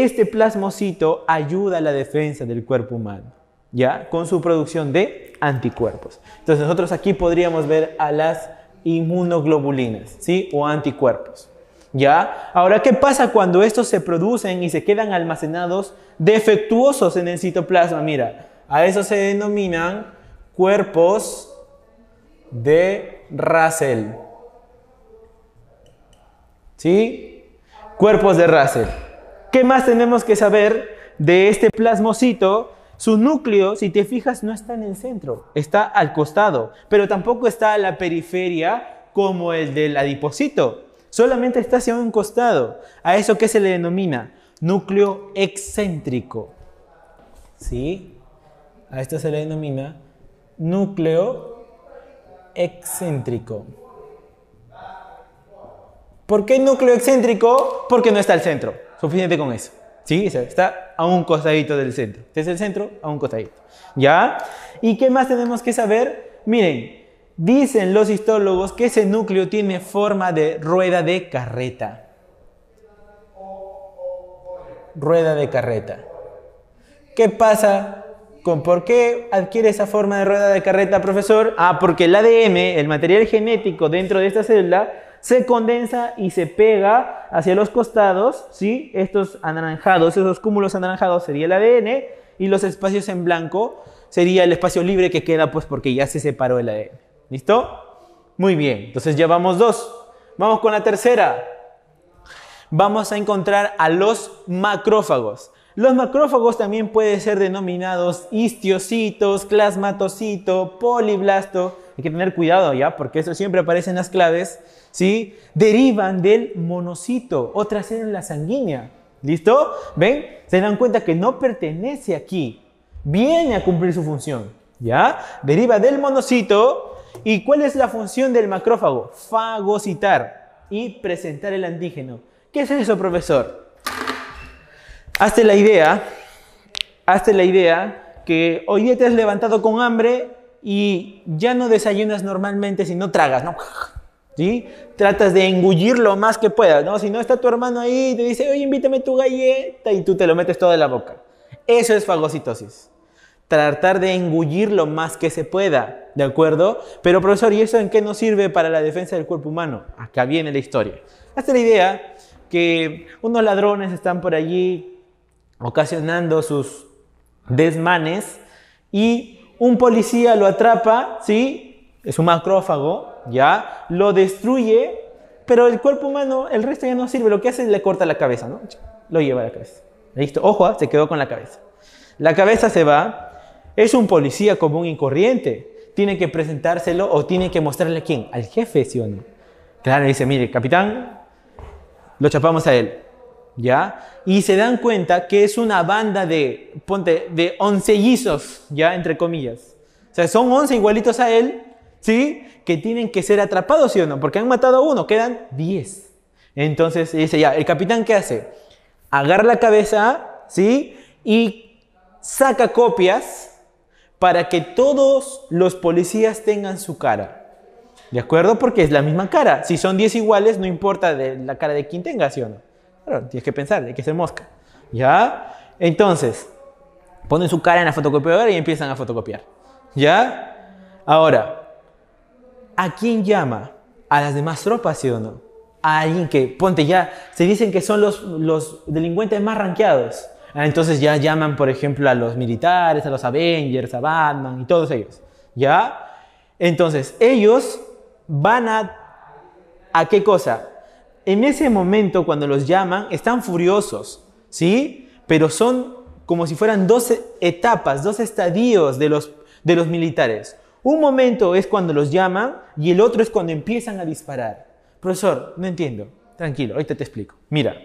este plasmocito ayuda a la defensa del cuerpo humano, ¿ya? Con su producción de anticuerpos. Entonces nosotros aquí podríamos ver a las inmunoglobulinas, ¿sí? O anticuerpos, ¿ya? Ahora, ¿qué pasa cuando estos se producen y se quedan almacenados defectuosos en el citoplasma? Mira, a eso se denominan cuerpos de Russell, ¿sí? Cuerpos de Russell. ¿Qué más tenemos que saber de este plasmocito? Su núcleo, si te fijas, no está en el centro, está al costado, pero tampoco está a la periferia como el del adipocito, solamente está hacia un costado. ¿A eso qué se le denomina? Núcleo excéntrico, ¿sí? A esto se le denomina núcleo excéntrico. ¿Por qué núcleo excéntrico? Porque no está al centro. Suficiente con eso. ¿Sí? Está a un costadito del centro. Este es el centro, a un costadito. ¿Ya? ¿Y qué más tenemos que saber? Miren, dicen los histólogos que ese núcleo tiene forma de rueda de carreta. Rueda de carreta. ¿Qué pasa con por qué adquiere esa forma de rueda de carreta, profesor? Ah, porque el ADN, el material genético dentro de esta célula, se condensa y se pega hacia los costados, ¿sí? Estos anaranjados, esos cúmulos anaranjados sería el ADN, y los espacios en blanco sería el espacio libre que queda pues porque ya se separó el ADN. ¿Listo? Muy bien, entonces ya vamos dos. Vamos con la tercera. Vamos a encontrar a los macrófagos. Los macrófagos también pueden ser denominados histiocitos, plasmatocito, poliblasto. Hay que tener cuidado ya, porque eso siempre aparece en las claves, ¿sí? Derivan del monocito, otra célula sanguínea. ¿Listo? ¿Ven? Se dan cuenta que no pertenece aquí. Viene a cumplir su función, ¿ya? Deriva del monocito. ¿Y cuál es la función del macrófago? Fagocitar y presentar el antígeno. ¿Qué es eso, profesor? Hazte la idea que hoy día te has levantado con hambre y ya no desayunas normalmente, sino tragas, ¿no? ¿Sí? Tratas de engullir lo más que puedas, ¿no? Si no está tu hermano ahí y te dice, oye, invítame tu galleta, y tú te lo metes todo en la boca. Eso es fagocitosis. Tratar de engullir lo más que se pueda, ¿de acuerdo? Pero, profesor, ¿y eso en qué nos sirve para la defensa del cuerpo humano? Acá viene la historia. Hazte la idea que unos ladrones están por allí ocasionando sus desmanes y un policía lo atrapa, ¿sí? Es un macrófago, ¿ya? Lo destruye, pero el cuerpo humano, el resto ya no sirve. Lo que hace es le corta la cabeza, ¿no? Lo lleva a la cabeza. ¿Listo? Ojo, se quedó con la cabeza. La cabeza se va. Es un policía común y corriente. Tiene que presentárselo o tiene que mostrarle a quién, al jefe, ¿sí o no? Claro, dice, mire, capitán, lo chapamos a él, ¿ya? Y se dan cuenta que es una banda de, ponte, de oncellizos, ¿ya? Entre comillas. O sea, son 11 igualitos a él, ¿sí? Que tienen que ser atrapados, ¿sí o no? Porque han matado a uno, quedan 10. Entonces dice, ya, ¿el capitán qué hace? Agarra la cabeza, ¿sí? Y saca copias para que todos los policías tengan su cara. ¿De acuerdo? Porque es la misma cara. Si son 10 iguales, no importa de la cara de quien tenga, ¿sí o no? Claro, tienes que pensar, hay que ser mosca. ¿Ya? Entonces, ponen su cara en la fotocopiadora y empiezan a fotocopiar. ¿Ya? Ahora, ¿a quién llama? ¿A las demás tropas, sí o no? A alguien que, ponte ya, se dicen que son los delincuentes más rankeados. Entonces ya llaman, por ejemplo, a los militares, a los Avengers, a Batman y todos ellos. ¿Ya? Entonces, ellos van ¿a qué cosa? En ese momento, cuando los llaman, están furiosos, ¿sí? Pero son como si fueran 12 etapas, 2 estadios de los militares. Un momento es cuando los llaman y el otro es cuando empiezan a disparar. Profesor, no entiendo. Tranquilo, ahorita te explico. Mira,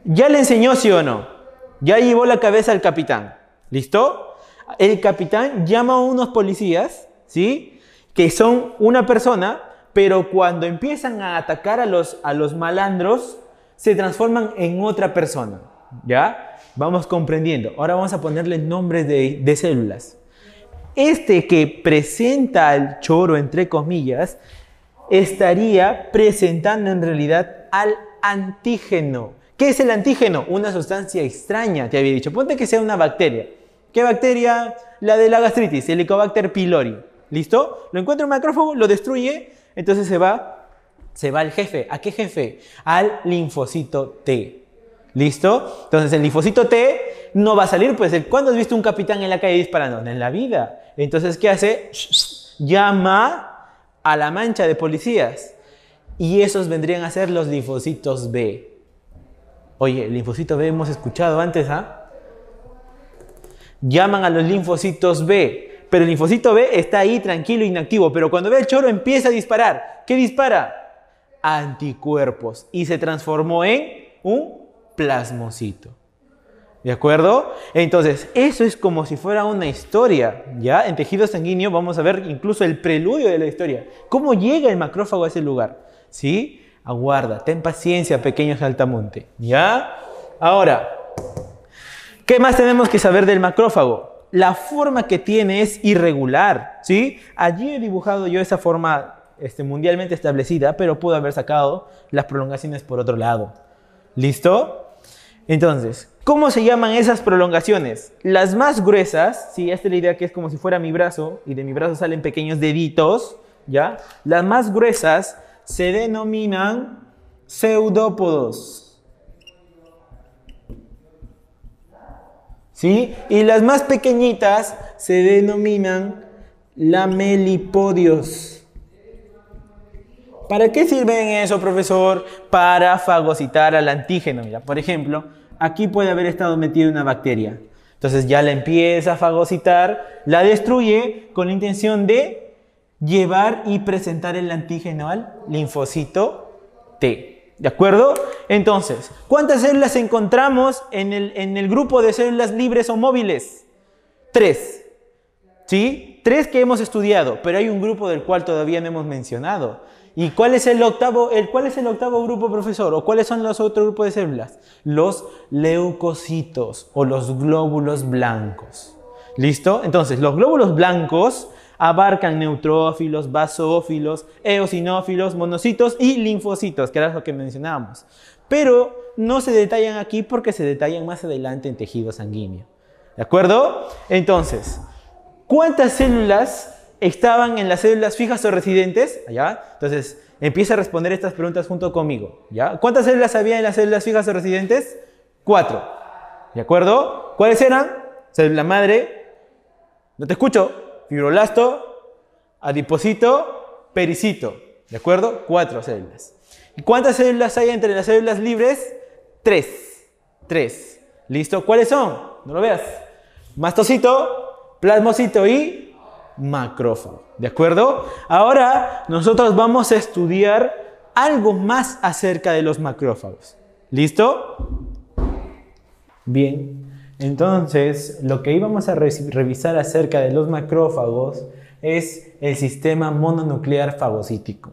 ¿ya le enseñó, sí o no? Ya llevó la cabeza al capitán. ¿Listo? El capitán llama a unos policías, ¿sí? Que son una persona, pero cuando empiezan a atacar a los malandros, se transforman en otra persona. ¿Ya? Vamos comprendiendo. Ahora vamos a ponerle nombres de células. Este que presenta el choro, entre comillas, estaría presentando en realidad al antígeno, ¿Qué es el antígeno? Una sustancia extraña, te había dicho. Ponte que sea una bacteria. ¿Qué bacteria? La de la gastritis, Helicobacter pylori. ¿Listo? Lo encuentra un macrófago, lo destruye, entonces se va al jefe. ¿A qué jefe? Al linfocito T. ¿Listo? Entonces el linfocito T no va a salir, pues, ¿cuándo has visto un capitán en la calle disparando? En la vida. Entonces, ¿qué hace? Llama a la mancha de policías. Y esos vendrían a ser los linfocitos B. Oye, el linfocito B hemos escuchado antes, ¿ah? Llaman a los linfocitos B. Pero el linfocito B está ahí tranquilo, inactivo. Pero cuando ve el choro empieza a disparar. ¿Qué dispara? Anticuerpos. Y se transformó en un plasmocito. ¿De acuerdo? Entonces, eso es como si fuera una historia, ¿ya? En tejido sanguíneo vamos a ver incluso el preludio de la historia. ¿Cómo llega el macrófago a ese lugar? ¿Sí? Aguarda, ten paciencia, pequeño saltamonte, ¿ya? Ahora, ¿qué más tenemos que saber del macrófago? La forma que tiene es irregular, ¿sí? Allí he dibujado yo esa forma mundialmente establecida, pero puedo haber sacado las prolongaciones por otro lado. ¿Listo? Entonces, ¿cómo se llaman esas prolongaciones? Las más gruesas, sí, esta es la idea que es como si fuera mi brazo, y de mi brazo salen pequeños deditos, ¿ya? Las más gruesas se denominan pseudópodos, ¿sí? Y las más pequeñitas se denominan lamelipodios. ¿Para qué sirven eso, profesor? Para fagocitar al antígeno. Mira, por ejemplo, aquí puede haber estado metida una bacteria. Entonces ya la empieza a fagocitar, la destruye con la intención de llevar y presentar el antígeno al linfocito T. ¿De acuerdo? Entonces, ¿cuántas células encontramos en el grupo de células libres o móviles? 3. ¿Sí? 3 que hemos estudiado, pero hay un grupo del cual todavía no hemos mencionado. ¿Y cuál es el octavo grupo, profesor? ¿O cuáles son los otros grupos de células? Los leucocitos o los glóbulos blancos. ¿Listo? Entonces, los glóbulos blancos abarcan neutrófilos, basófilos, eosinófilos, monocitos y linfocitos, que era lo que mencionábamos. Pero no se detallan aquí porque se detallan más adelante en tejido sanguíneo. ¿De acuerdo? Entonces, ¿cuántas células estaban en las células fijas o residentes? ¿Ya? Entonces, empieza a responder estas preguntas junto conmigo. ¿Ya? ¿Cuántas células había en las células fijas o residentes? 4. ¿De acuerdo? ¿Cuáles eran? Célula madre. No te escucho. Fibroblasto, adipocito, pericito. ¿De acuerdo? 4 células. ¿Y cuántas células hay entre las células libres? 3. 3. ¿Listo? ¿Cuáles son? No lo veas. Mastocito, plasmocito y macrófago. ¿De acuerdo? Ahora nosotros vamos a estudiar algo más acerca de los macrófagos. ¿Listo? Bien. Entonces, lo que íbamos a revisar acerca de los macrófagos es el sistema mononuclear fagocítico.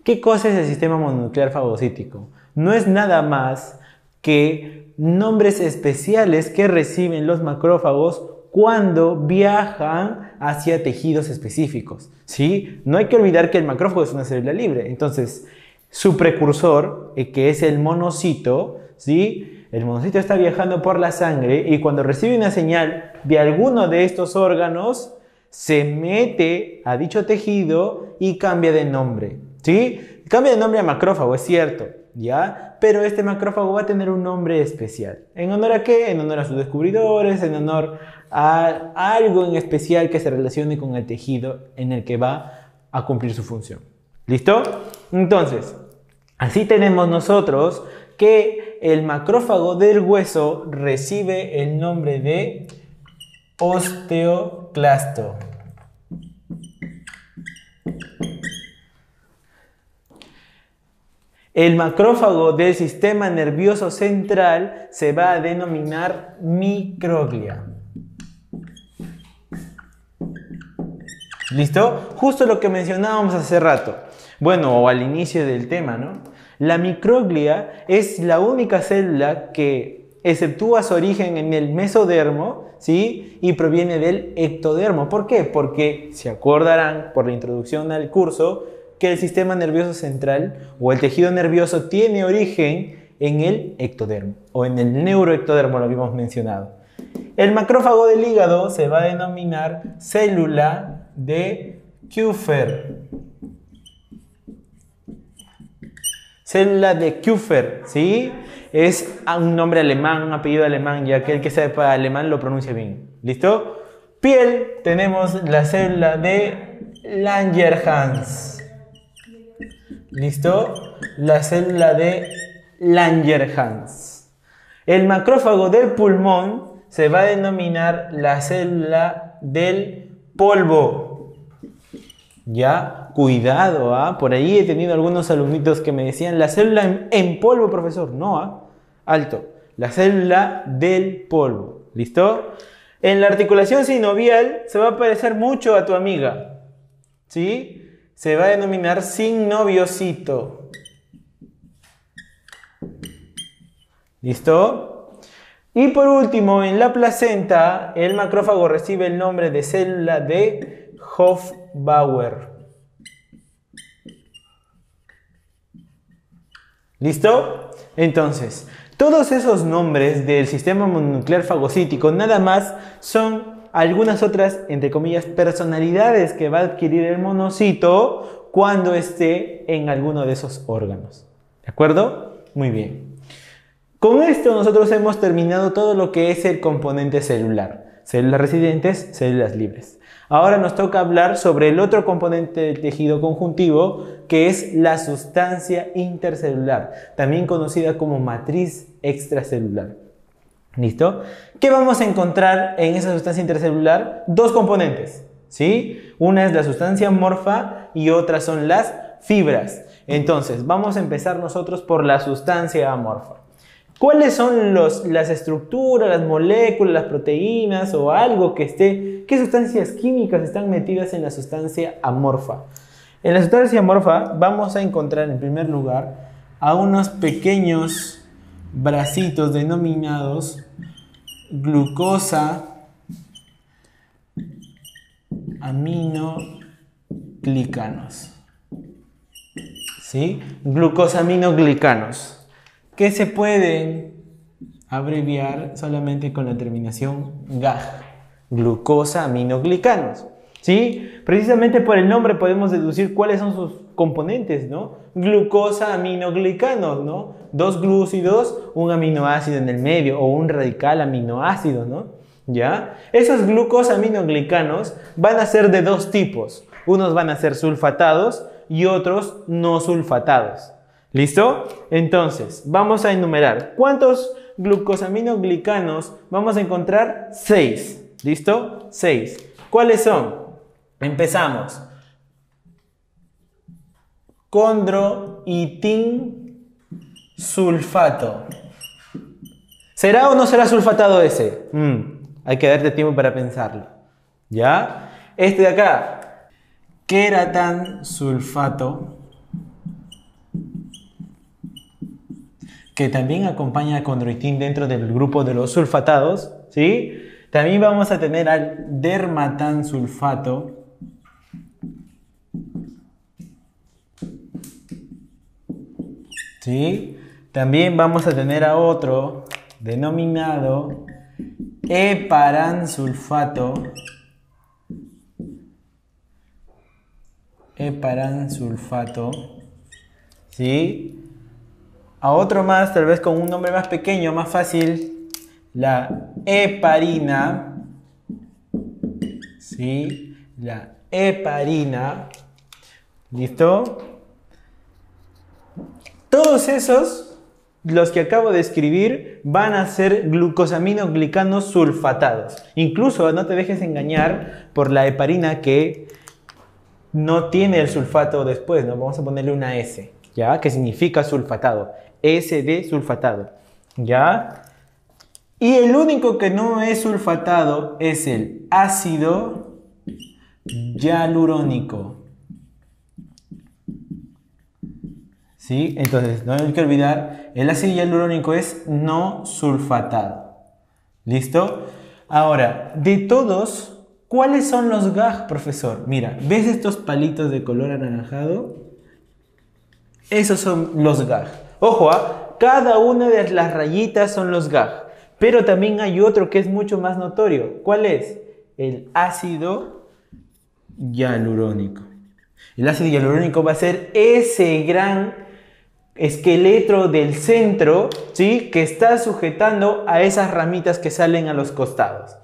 ¿Qué cosa es el sistema mononuclear fagocítico? No es nada más que nombres especiales que reciben los macrófagos cuando viajan hacia tejidos específicos, ¿sí? No hay que olvidar que el macrófago es una célula libre. Entonces, su precursor, que es el monocito, ¿sí? El monocito está viajando por la sangre y cuando recibe una señal de alguno de estos órganos, se mete a dicho tejido y cambia de nombre, ¿sí? Cambia de nombre a macrófago, es cierto, ¿ya? Pero este macrófago va a tener un nombre especial. ¿En honor a qué? En honor a sus descubridores, en honor a algo en especial que se relacione con el tejido en el que va a cumplir su función. ¿Listo? Entonces, así tenemos nosotros que el macrófago del hueso recibe el nombre de osteoclasto. El macrófago del sistema nervioso central se va a denominar microglia. ¿Listo? Justo lo que mencionábamos hace rato. Bueno, o al inicio del tema, ¿no? La microglia es la única célula que exceptúa su origen en el mesodermo, ¿sí? Y proviene del ectodermo. ¿Por qué? Porque se acordarán por la introducción al curso que el sistema nervioso central o el tejido nervioso tiene origen en el ectodermo o en el neuroectodermo, lo habíamos mencionado. El macrófago del hígado se va a denominar célula de Kupffer. Célula de Kupffer, ¿sí? Es un nombre alemán, un apellido alemán, y aquel que sepa alemán lo pronuncia bien. ¿Listo? Piel, tenemos la célula de Langerhans. ¿Listo? La célula de Langerhans. El macrófago del pulmón se va a denominar la célula del polvo. Ya, cuidado, ¿ah? Por ahí he tenido algunos alumnitos que me decían la célula en polvo, profesor. No, ¿ah? Alto. La célula del polvo. ¿Listo? En la articulación sinovial se va a parecer mucho a tu amiga. ¿Sí? Se va a denominar sinoviocito. ¿Listo? Y por último, en la placenta, el macrófago recibe el nombre de célula de Hofbauer. ¿Listo? Entonces, todos esos nombres del sistema mononuclear fagocítico nada más son algunas otras, entre comillas, personalidades que va a adquirir el monocito cuando esté en alguno de esos órganos. ¿De acuerdo? Muy bien. Con esto nosotros hemos terminado todo lo que es el componente celular. Células residentes, células libres. Ahora nos toca hablar sobre el otro componente del tejido conjuntivo, que es la sustancia intercelular, también conocida como matriz extracelular. ¿Listo? ¿Qué vamos a encontrar en esa sustancia intercelular? Dos componentes, ¿sí? Una es la sustancia amorfa y otra son las fibras. Entonces, vamos a empezar nosotros por la sustancia amorfa. ¿Cuáles son las estructuras, las moléculas, las proteínas o algo que esté? ¿Qué sustancias químicas están metidas en la sustancia amorfa? En la sustancia amorfa vamos a encontrar en primer lugar a unos pequeños bracitos denominados glucosa aminoglicanos. ¿Sí? Glucosaminoglicanos, que se pueden abreviar solamente con la terminación GAG, glucosaminoglicanos. ¿Sí? Precisamente por el nombre podemos deducir cuáles son sus componentes, ¿no? Glucosaminoglicanos, ¿no? Dos glúcidos, un aminoácido en el medio o un radical aminoácido, ¿no? ¿Ya? Esos glucosaminoglicanos van a ser de dos tipos. Unos van a ser sulfatados y otros no sulfatados. ¿Listo? Entonces, vamos a enumerar. ¿Cuántos glucosaminoglicanos vamos a encontrar? 6. ¿Listo? 6. ¿Cuáles son? Empezamos. Condroitin sulfato. ¿Será o no será sulfatado ese? Hay que darte tiempo para pensarlo. ¿Ya? Este de acá. Queratan sulfato, que también acompaña a condroitin dentro del grupo de los sulfatados, ¿sí? También vamos a tener al dermatan sulfato, ¿sí? También vamos a tener a otro denominado heparan sulfato, ¿sí? A otro más, tal vez con un nombre más pequeño, más fácil, la heparina, ¿sí? La heparina, ¿listo? Todos esos, los que acabo de escribir, van a ser glucosaminoglicanos sulfatados. Incluso no te dejes engañar por la heparina que no tiene el sulfato después, ¿no? Vamos a ponerle una S, ¿ya? Que significa sulfatado. S de sulfatado, ¿ya? Y el único que no es sulfatado es el ácido hialurónico, ¿sí? Entonces, no hay que olvidar, el ácido hialurónico es no sulfatado. ¿Listo? Ahora, de todos, ¿cuáles son los GAG, profesor? Mira, ¿ves estos palitos de color anaranjado? Esos son los GAG. Ojo, cada una de las rayitas son los GAG. Pero también hay otro que es mucho más notorio. ¿Cuál es? El ácido hialurónico. El ácido hialurónico va a ser ese gran esqueleto del centro, ¿sí?, que está sujetando a esas ramitas que salen a los costados.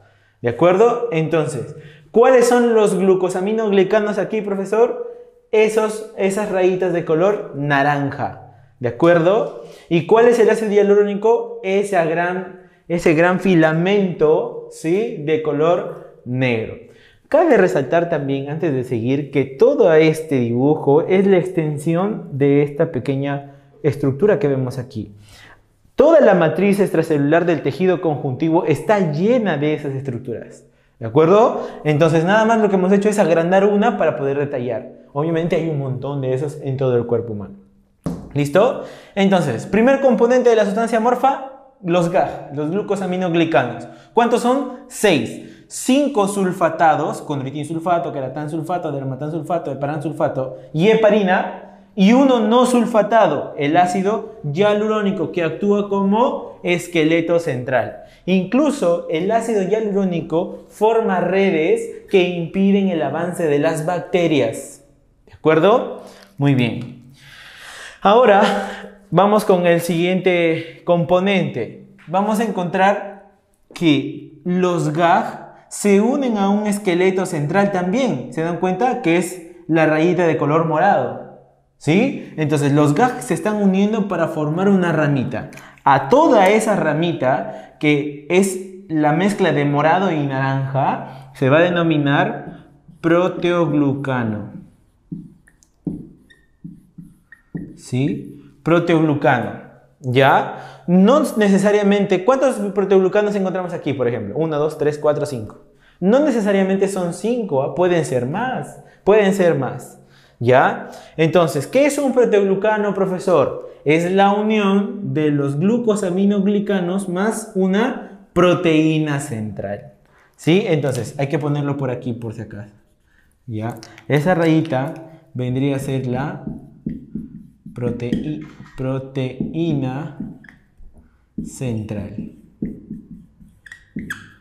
¿De acuerdo? Entonces, ¿cuáles son los glucosaminoglicanos aquí, profesor? Esas rayitas de color naranja. ¿De acuerdo? ¿Y cuál es el ácido hialurónico? Ese gran filamento, ¿sí?, de color negro. Cabe resaltar también, antes de seguir, que todo este dibujo es la extensión de esta pequeña estructura que vemos aquí. Toda la matriz extracelular del tejido conjuntivo está llena de esas estructuras. ¿De acuerdo? Entonces, nada más lo que hemos hecho es agrandar una para poder detallar. Obviamente hay un montón de esos en todo el cuerpo humano. ¿Listo? Entonces, primer componente de la sustancia amorfa, los GAG, los glucosaminoglicanos. ¿Cuántos son? 6. 5 sulfatados, condroitinsulfato, queratansulfato, dermatansulfato, heparansulfato y heparina, y uno no sulfatado, el ácido hialurónico, que actúa como esqueleto central. Incluso el ácido hialurónico forma redes que impiden el avance de las bacterias. ¿De acuerdo? Muy bien. Ahora vamos con el siguiente componente. Vamos a encontrar que los GAG se unen a un esqueleto central también. ¿Se dan cuenta? Que es la rayita de color morado. ¿Sí? Entonces los GAG se están uniendo para formar una ramita. A toda esa ramita, que es la mezcla de morado y naranja, se va a denominar proteoglucano. ¿Sí? Proteoglucano. ¿Ya? No necesariamente. ¿Cuántos proteoglucanos encontramos aquí, por ejemplo? 1, 2, 3, 4, 5. No necesariamente son 5, ¿eh? Pueden ser más. Pueden ser más. ¿Ya? Entonces, ¿qué es un proteoglucano, profesor? Es la unión de los glucosaminoglicanos más una proteína central. ¿Sí? Entonces, hay que ponerlo por aquí por si acaso. ¿Ya? Esa rayita vendría a ser la proteína central.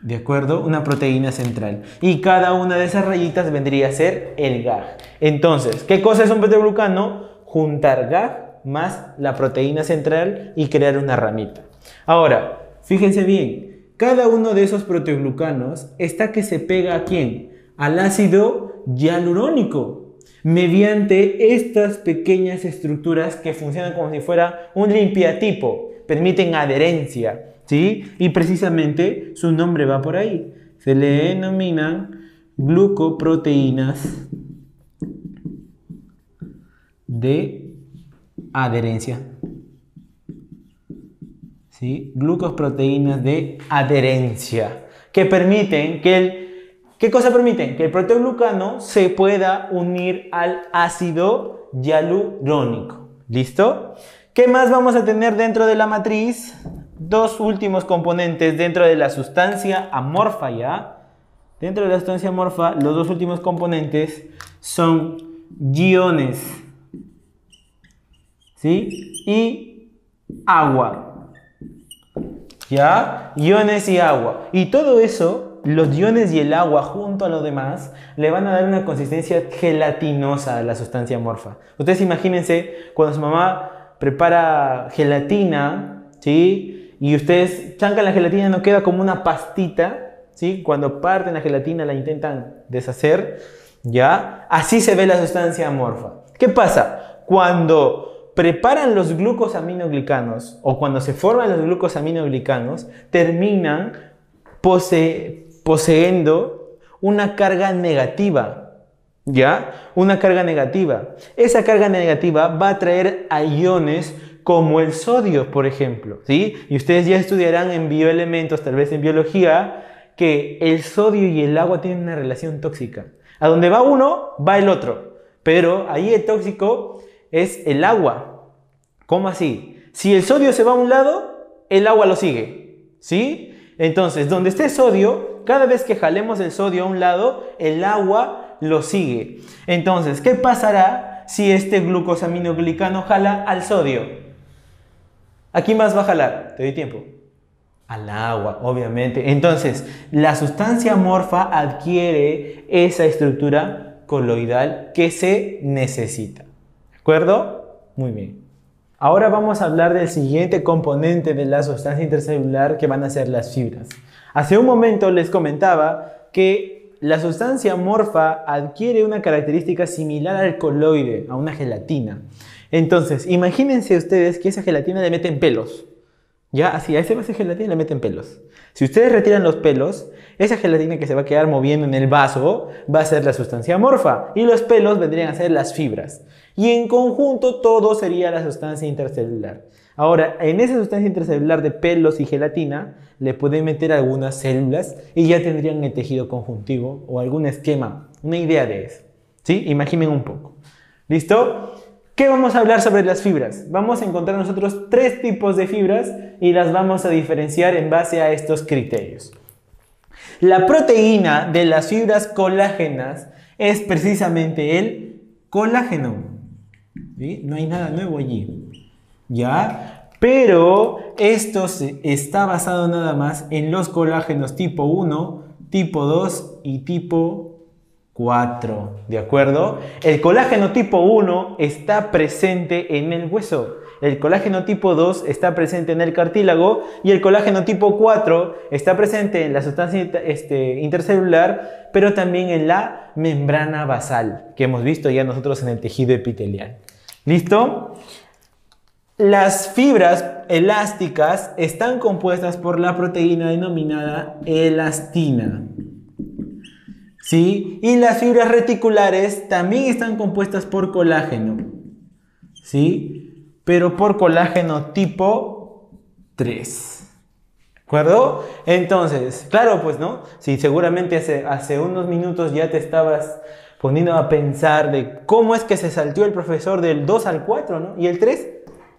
¿De acuerdo? Una proteína central. Y cada una de esas rayitas vendría a ser el GAG. Entonces, ¿qué cosa es un proteoglucano? Juntar GAG más la proteína central y crear una ramita. Ahora, fíjense bien, cada uno de esos proteoglucanos está que se pega ¿a quién? Al ácido hialurónico, mediante estas pequeñas estructuras que funcionan como si fuera un limpiatipo, permiten adherencia. ¿Sí? Y precisamente su nombre va por ahí. Se le denominan glucoproteínas de adherencia. ¿Sí? Glucoproteínas de adherencia. Que permiten que ¿qué cosa permiten? Que el proteoglucano se pueda unir al ácido hialurónico. ¿Listo? ¿Qué más vamos a tener dentro de la matriz? Dos últimos componentes dentro de la sustancia amorfa, ¿ya? Dentro de la sustancia amorfa, los dos últimos componentes son iones, ¿sí? Y agua, ¿ya? Iones y agua. Y todo eso, los iones y el agua junto a lo demás, le van a dar una consistencia gelatinosa a la sustancia amorfa. Ustedes imagínense cuando su mamá prepara gelatina, ¿sí? Y ustedes chancan la gelatina, no queda como una pastita, ¿sí? Cuando parten la gelatina la intentan deshacer, ¿ya? Así se ve la sustancia amorfa. ¿Qué pasa? Cuando preparan los glucosaminoglicanos o cuando se forman los glucosaminoglicanos, terminan poseyendo una carga negativa, ¿ya? Una carga negativa. Esa carga negativa va a traer a iones como el sodio, por ejemplo, ¿sí? Y ustedes ya estudiarán en bioelementos, tal vez en biología, que el sodio y el agua tienen una relación tóxica. A donde va uno, va el otro. Pero ahí el tóxico es el agua. ¿Cómo así? Si el sodio se va a un lado, el agua lo sigue, ¿sí? Entonces, donde esté sodio, cada vez que jalemos el sodio a un lado, el agua lo sigue. Entonces, ¿qué pasará si este glucosaminoglicano jala al sodio? ¿A quién más va a jalar? Te doy tiempo. Al agua, obviamente. Entonces, la sustancia amorfa adquiere esa estructura coloidal que se necesita. ¿De acuerdo? Muy bien. Ahora vamos a hablar del siguiente componente de la sustancia intercelular, que van a ser las fibras. Hace un momento les comentaba que la sustancia amorfa adquiere una característica similar al coloide, a una gelatina. Entonces, imagínense ustedes que esa gelatina le meten pelos. Ya, así, a ese vaso de gelatina le meten pelos. Si ustedes retiran los pelos, esa gelatina que se va a quedar moviendo en el vaso va a ser la sustancia amorfa y los pelos vendrían a ser las fibras. Y en conjunto todo sería la sustancia intercelular. Ahora, en esa sustancia intercelular de pelos y gelatina le pueden meter algunas células y ya tendrían el tejido conjuntivo o algún esquema, una idea de eso. ¿Sí? Imaginen un poco. ¿Listo? ¿Qué vamos a hablar sobre las fibras? Vamos a encontrar nosotros 3 tipos de fibras y las vamos a diferenciar en base a estos criterios. La proteína de las fibras colágenas es precisamente el colágeno. ¿Sí? No hay nada nuevo allí. ¿Ya? Pero esto está basado nada más en los colágenos tipo 1, tipo 2 y tipo 4, ¿de acuerdo? El colágeno tipo 1 está presente en el hueso, el colágeno tipo 2 está presente en el cartílago y el colágeno tipo 4 está presente en la sustancia intercelular, pero también en la membrana basal, que hemos visto ya nosotros en el tejido epitelial. ¿Listo? Las fibras elásticas están compuestas por la proteína denominada elastina. ¿Sí? Y las fibras reticulares también están compuestas por colágeno, ¿sí? Pero por colágeno tipo 3. ¿De acuerdo? Entonces, claro, pues, ¿no? Si seguramente hace unos minutos ya te estabas poniendo a pensar de cómo es que se saltó el profesor del 2 al 4, ¿no? ¿Y el 3?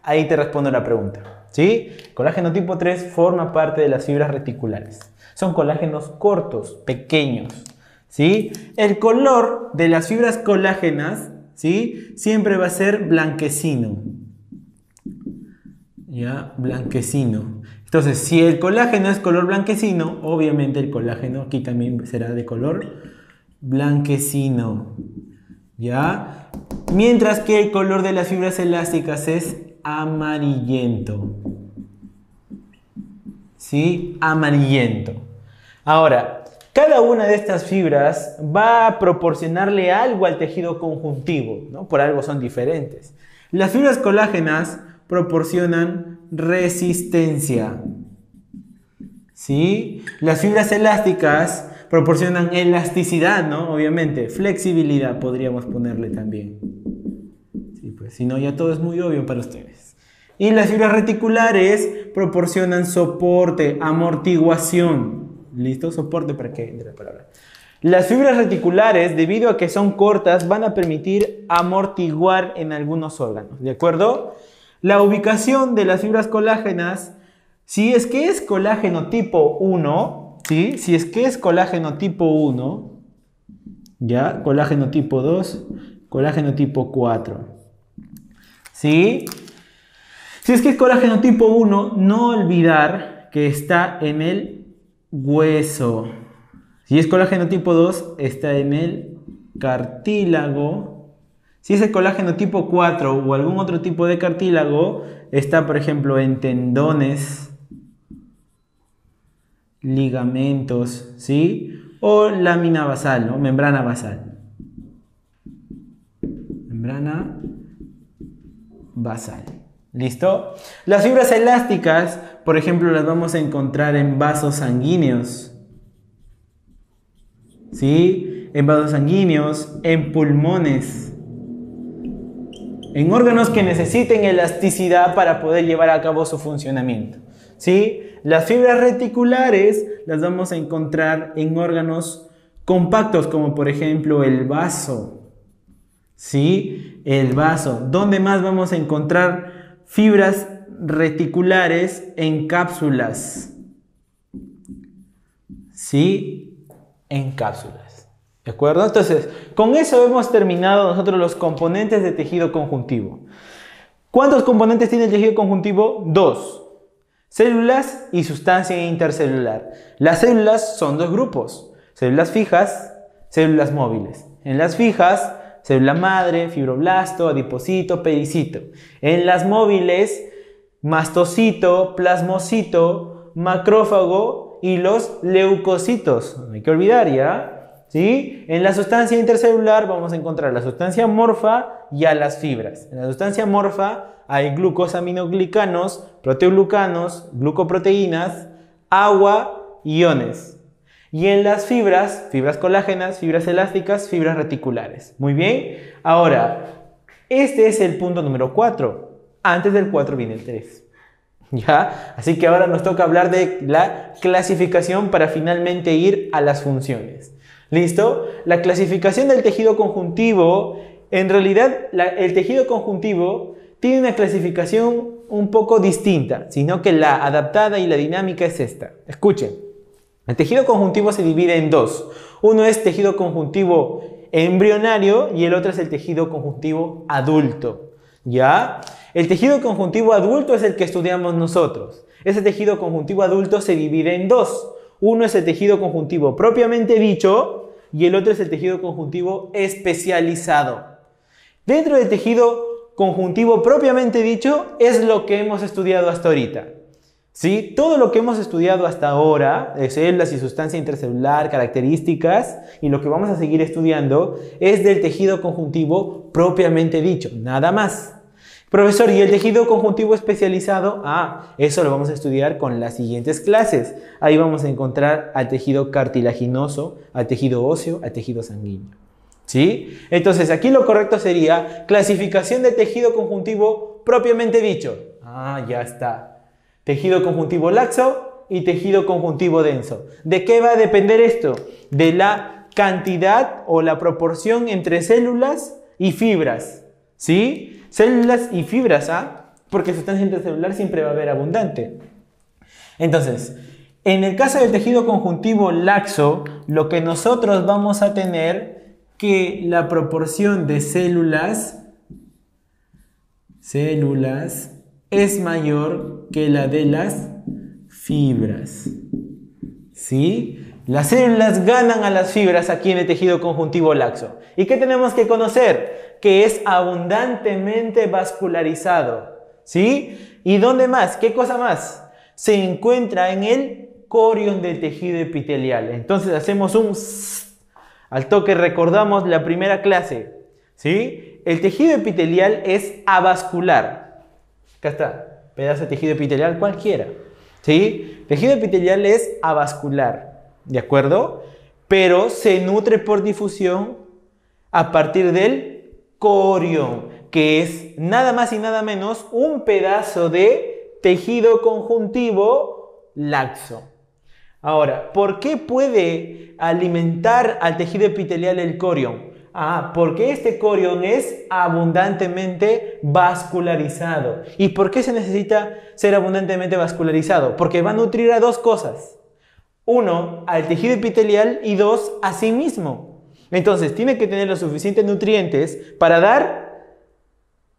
Ahí te respondo la pregunta, ¿sí? Colágeno tipo 3 forma parte de las fibras reticulares. Son colágenos cortos, pequeños. ¿Sí? El color de las fibras colágenas, ¿sí? Siempre va a ser blanquecino. ¿Ya? Blanquecino. Entonces, si el colágeno es color blanquecino, obviamente el colágeno aquí también será de color blanquecino. ¿Ya? Mientras que el color de las fibras elásticas es amarillento. ¿Sí? Amarillento. Ahora, cada una de estas fibras va a proporcionarle algo al tejido conjuntivo, ¿no? Por algo son diferentes. Las fibras colágenas proporcionan resistencia, ¿sí? Las fibras elásticas proporcionan elasticidad, ¿no? Obviamente, flexibilidad podríamos ponerle también. Sí, pues, si no, ya todo es muy obvio para ustedes. Y las fibras reticulares proporcionan soporte, amortiguación. ¿Listo? Soporte para que entre la palabra. Las fibras reticulares, debido a que son cortas, van a permitir amortiguar en algunos órganos. ¿De acuerdo? La ubicación de las fibras colágenas, si es que es colágeno tipo 1, ¿sí? Si es que es colágeno tipo 1, ¿ya? Colágeno tipo 2, colágeno tipo 4. ¿Sí? Si es que es colágeno tipo 1, no olvidar que está en el hueso. Si es colágeno tipo 2, está en el cartílago. Si es el colágeno tipo 4 o algún otro tipo de cartílago, está, por ejemplo, en tendones, ligamentos, ¿sí? O lámina basal, ¿no? Membrana basal. Membrana basal. ¿Listo? Las fibras elásticas, por ejemplo, las vamos a encontrar en vasos sanguíneos. ¿Sí? En vasos sanguíneos, en pulmones. En órganos que necesiten elasticidad para poder llevar a cabo su funcionamiento. ¿Sí? Las fibras reticulares las vamos a encontrar en órganos compactos, como por ejemplo el vaso. ¿Sí? El vaso. ¿Dónde más vamos a encontrar fibras reticulares? En cápsulas? ¿Sí? En cápsulas. ¿De acuerdo? Entonces, con eso hemos terminado nosotros los componentes de tejido conjuntivo. ¿Cuántos componentes tiene el tejido conjuntivo? Dos. Células y sustancia intercelular. Las células son dos grupos. Células fijas, células móviles. En las fijas, célula madre, fibroblasto, adipocito, pericito. En las móviles, mastocito, plasmocito, macrófago y los leucocitos. No hay que olvidar, ¿ya? ¿Sí? En la sustancia intercelular vamos a encontrar la sustancia amorfa y a las fibras. En la sustancia amorfa hay glucosaminoglicanos, proteoglucanos, glucoproteínas, agua, iones. Y en las fibras, fibras colágenas, fibras elásticas, fibras reticulares. Muy bien. Ahora, este es el punto número 4. Antes del 4 viene el 3. ¿Ya? Así que ahora nos toca hablar de la clasificación para finalmente ir a las funciones. ¿Listo? La clasificación del tejido conjuntivo, en realidad el tejido conjuntivo tiene una clasificación un poco distinta, sino que la adaptada y la dinámica es esta. Escuchen, el tejido conjuntivo se divide en dos. Uno es tejido conjuntivo embrionario y el otro es el tejido conjuntivo adulto. ¿Ya? El tejido conjuntivo adulto es el que estudiamos nosotros. Ese tejido conjuntivo adulto se divide en dos. Uno es el tejido conjuntivo propiamente dicho y el otro es el tejido conjuntivo especializado. Dentro del tejido conjuntivo propiamente dicho es lo que hemos estudiado hasta ahorita. ¿Sí? Todo lo que hemos estudiado hasta ahora, de células y sustancia intercelular, características, y lo que vamos a seguir estudiando es del tejido conjuntivo propiamente dicho, nada más. Profesor, ¿y el tejido conjuntivo especializado? Eso lo vamos a estudiar con las siguientes clases. Ahí vamos a encontrar al tejido cartilaginoso, al tejido óseo, al tejido sanguíneo. ¿Sí? Entonces, aquí lo correcto sería clasificación de tejido conjuntivo propiamente dicho. Ya está. Tejido conjuntivo laxo y tejido conjuntivo denso. ¿De qué va a depender esto? De la cantidad o la proporción entre células y fibras. ¿Sí? Células y fibras, porque sustancia intercelular siempre va a haber abundante. Entonces, en el caso del tejido conjuntivo laxo, lo que nosotros vamos a tener que la proporción de células es mayor que la de las fibras. ¿Sí? Las células ganan a las fibras aquí en el tejido conjuntivo laxo. ¿Y qué tenemos que conocer? Que es abundantemente vascularizado. ¿Sí? ¿Y dónde más? ¿Qué cosa más? Se encuentra en el corion del tejido epitelial. Entonces hacemos un al toque, recordamos la primera clase. ¿Sí? El tejido epitelial es avascular. Acá está, pedazo de tejido epitelial cualquiera. ¿Sí? Tejido epitelial es avascular, ¿de acuerdo? Pero se nutre por difusión a partir del corion, que es nada más y nada menos un pedazo de tejido conjuntivo laxo. Ahora, ¿por qué puede alimentar al tejido epitelial el corion? Porque este corion es abundantemente vascularizado. ¿Y por qué se necesita ser abundantemente vascularizado? Porque va a nutrir a dos cosas. Uno, al tejido epitelial y dos, a sí mismo. Entonces, tiene que tener los suficientes nutrientes para dar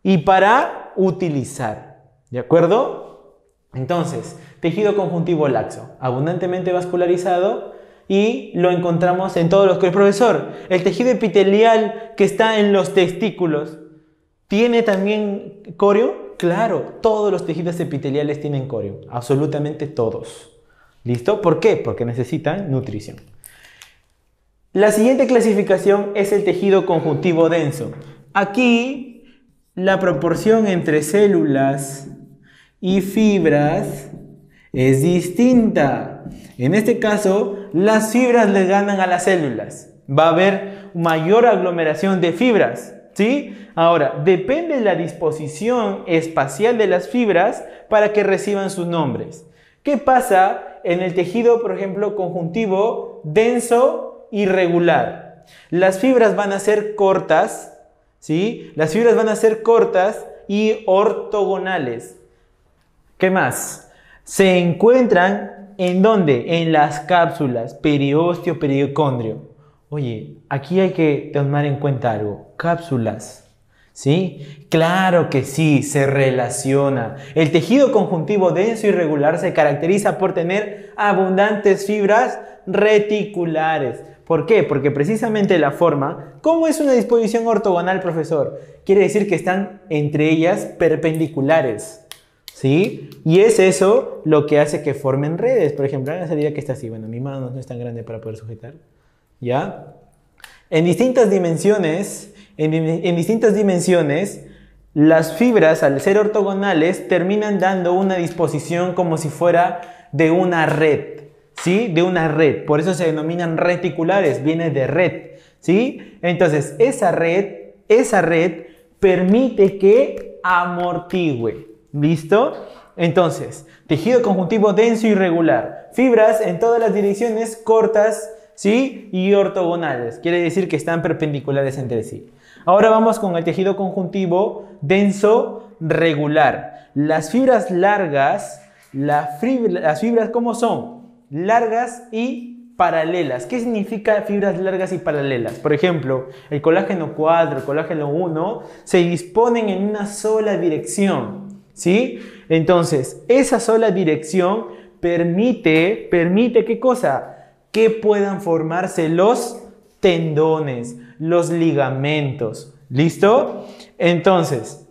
y para utilizar. ¿De acuerdo? Entonces, tejido conjuntivo laxo, abundantemente vascularizado. Y lo encontramos en todos los... Profesor, el tejido epitelial que está en los testículos, ¿tiene también corion? Claro, todos los tejidos epiteliales tienen corion, absolutamente todos. ¿Listo? ¿Por qué? Porque necesitan nutrición. La siguiente clasificación es el tejido conjuntivo denso. Aquí, la proporción entre células y fibras es distinta. En este caso, las fibras le ganan a las células. Va a haber mayor aglomeración de fibras, ¿sí? Ahora, depende de la disposición espacial de las fibras para que reciban sus nombres. ¿Qué pasa en el tejido, por ejemplo, conjuntivo denso y regular? Las fibras van a ser cortas, ¿sí? Las fibras van a ser cortas y ortogonales. ¿Qué más? Se encuentran ¿en dónde? En las cápsulas, periósteo, pericondrio. Oye, aquí hay que tomar en cuenta algo. Cápsulas, ¿Sí? Claro que sí, se relaciona. El tejido conjuntivo denso y regular se caracteriza por tener abundantes fibras reticulares. ¿Por qué? Porque precisamente la forma, ¿cómo es una disposición ortogonal, profesor? Quiere decir que están entre ellas perpendiculares. ¿Sí? Y es eso lo que hace que formen redes. Por ejemplo, en esa idea que está así. Bueno, mi mano no es tan grande para poder sujetar. ¿Ya? En distintas dimensiones, las fibras, al ser ortogonales, terminan dando una disposición como si fuera de una red. ¿Sí? De una red. Por eso se denominan reticulares. Viene de red. ¿Sí? Entonces, esa red permite que amortigüe. ¿Listo? Entonces, tejido conjuntivo denso y regular. Fibras en todas las direcciones cortas, ¿sí? Y ortogonales. Quiere decir que están perpendiculares entre sí. Ahora vamos con el tejido conjuntivo denso regular. Las fibras largas, las fibras ¿cómo son? Largas y paralelas. ¿Qué significa fibras largas y paralelas? Por ejemplo, el colágeno 4, el colágeno 1 se disponen en una sola dirección. ¿Sí? Entonces, esa sola dirección permite ¿qué cosa? Que puedan formarse los tendones, los ligamentos. ¿Listo? Entonces,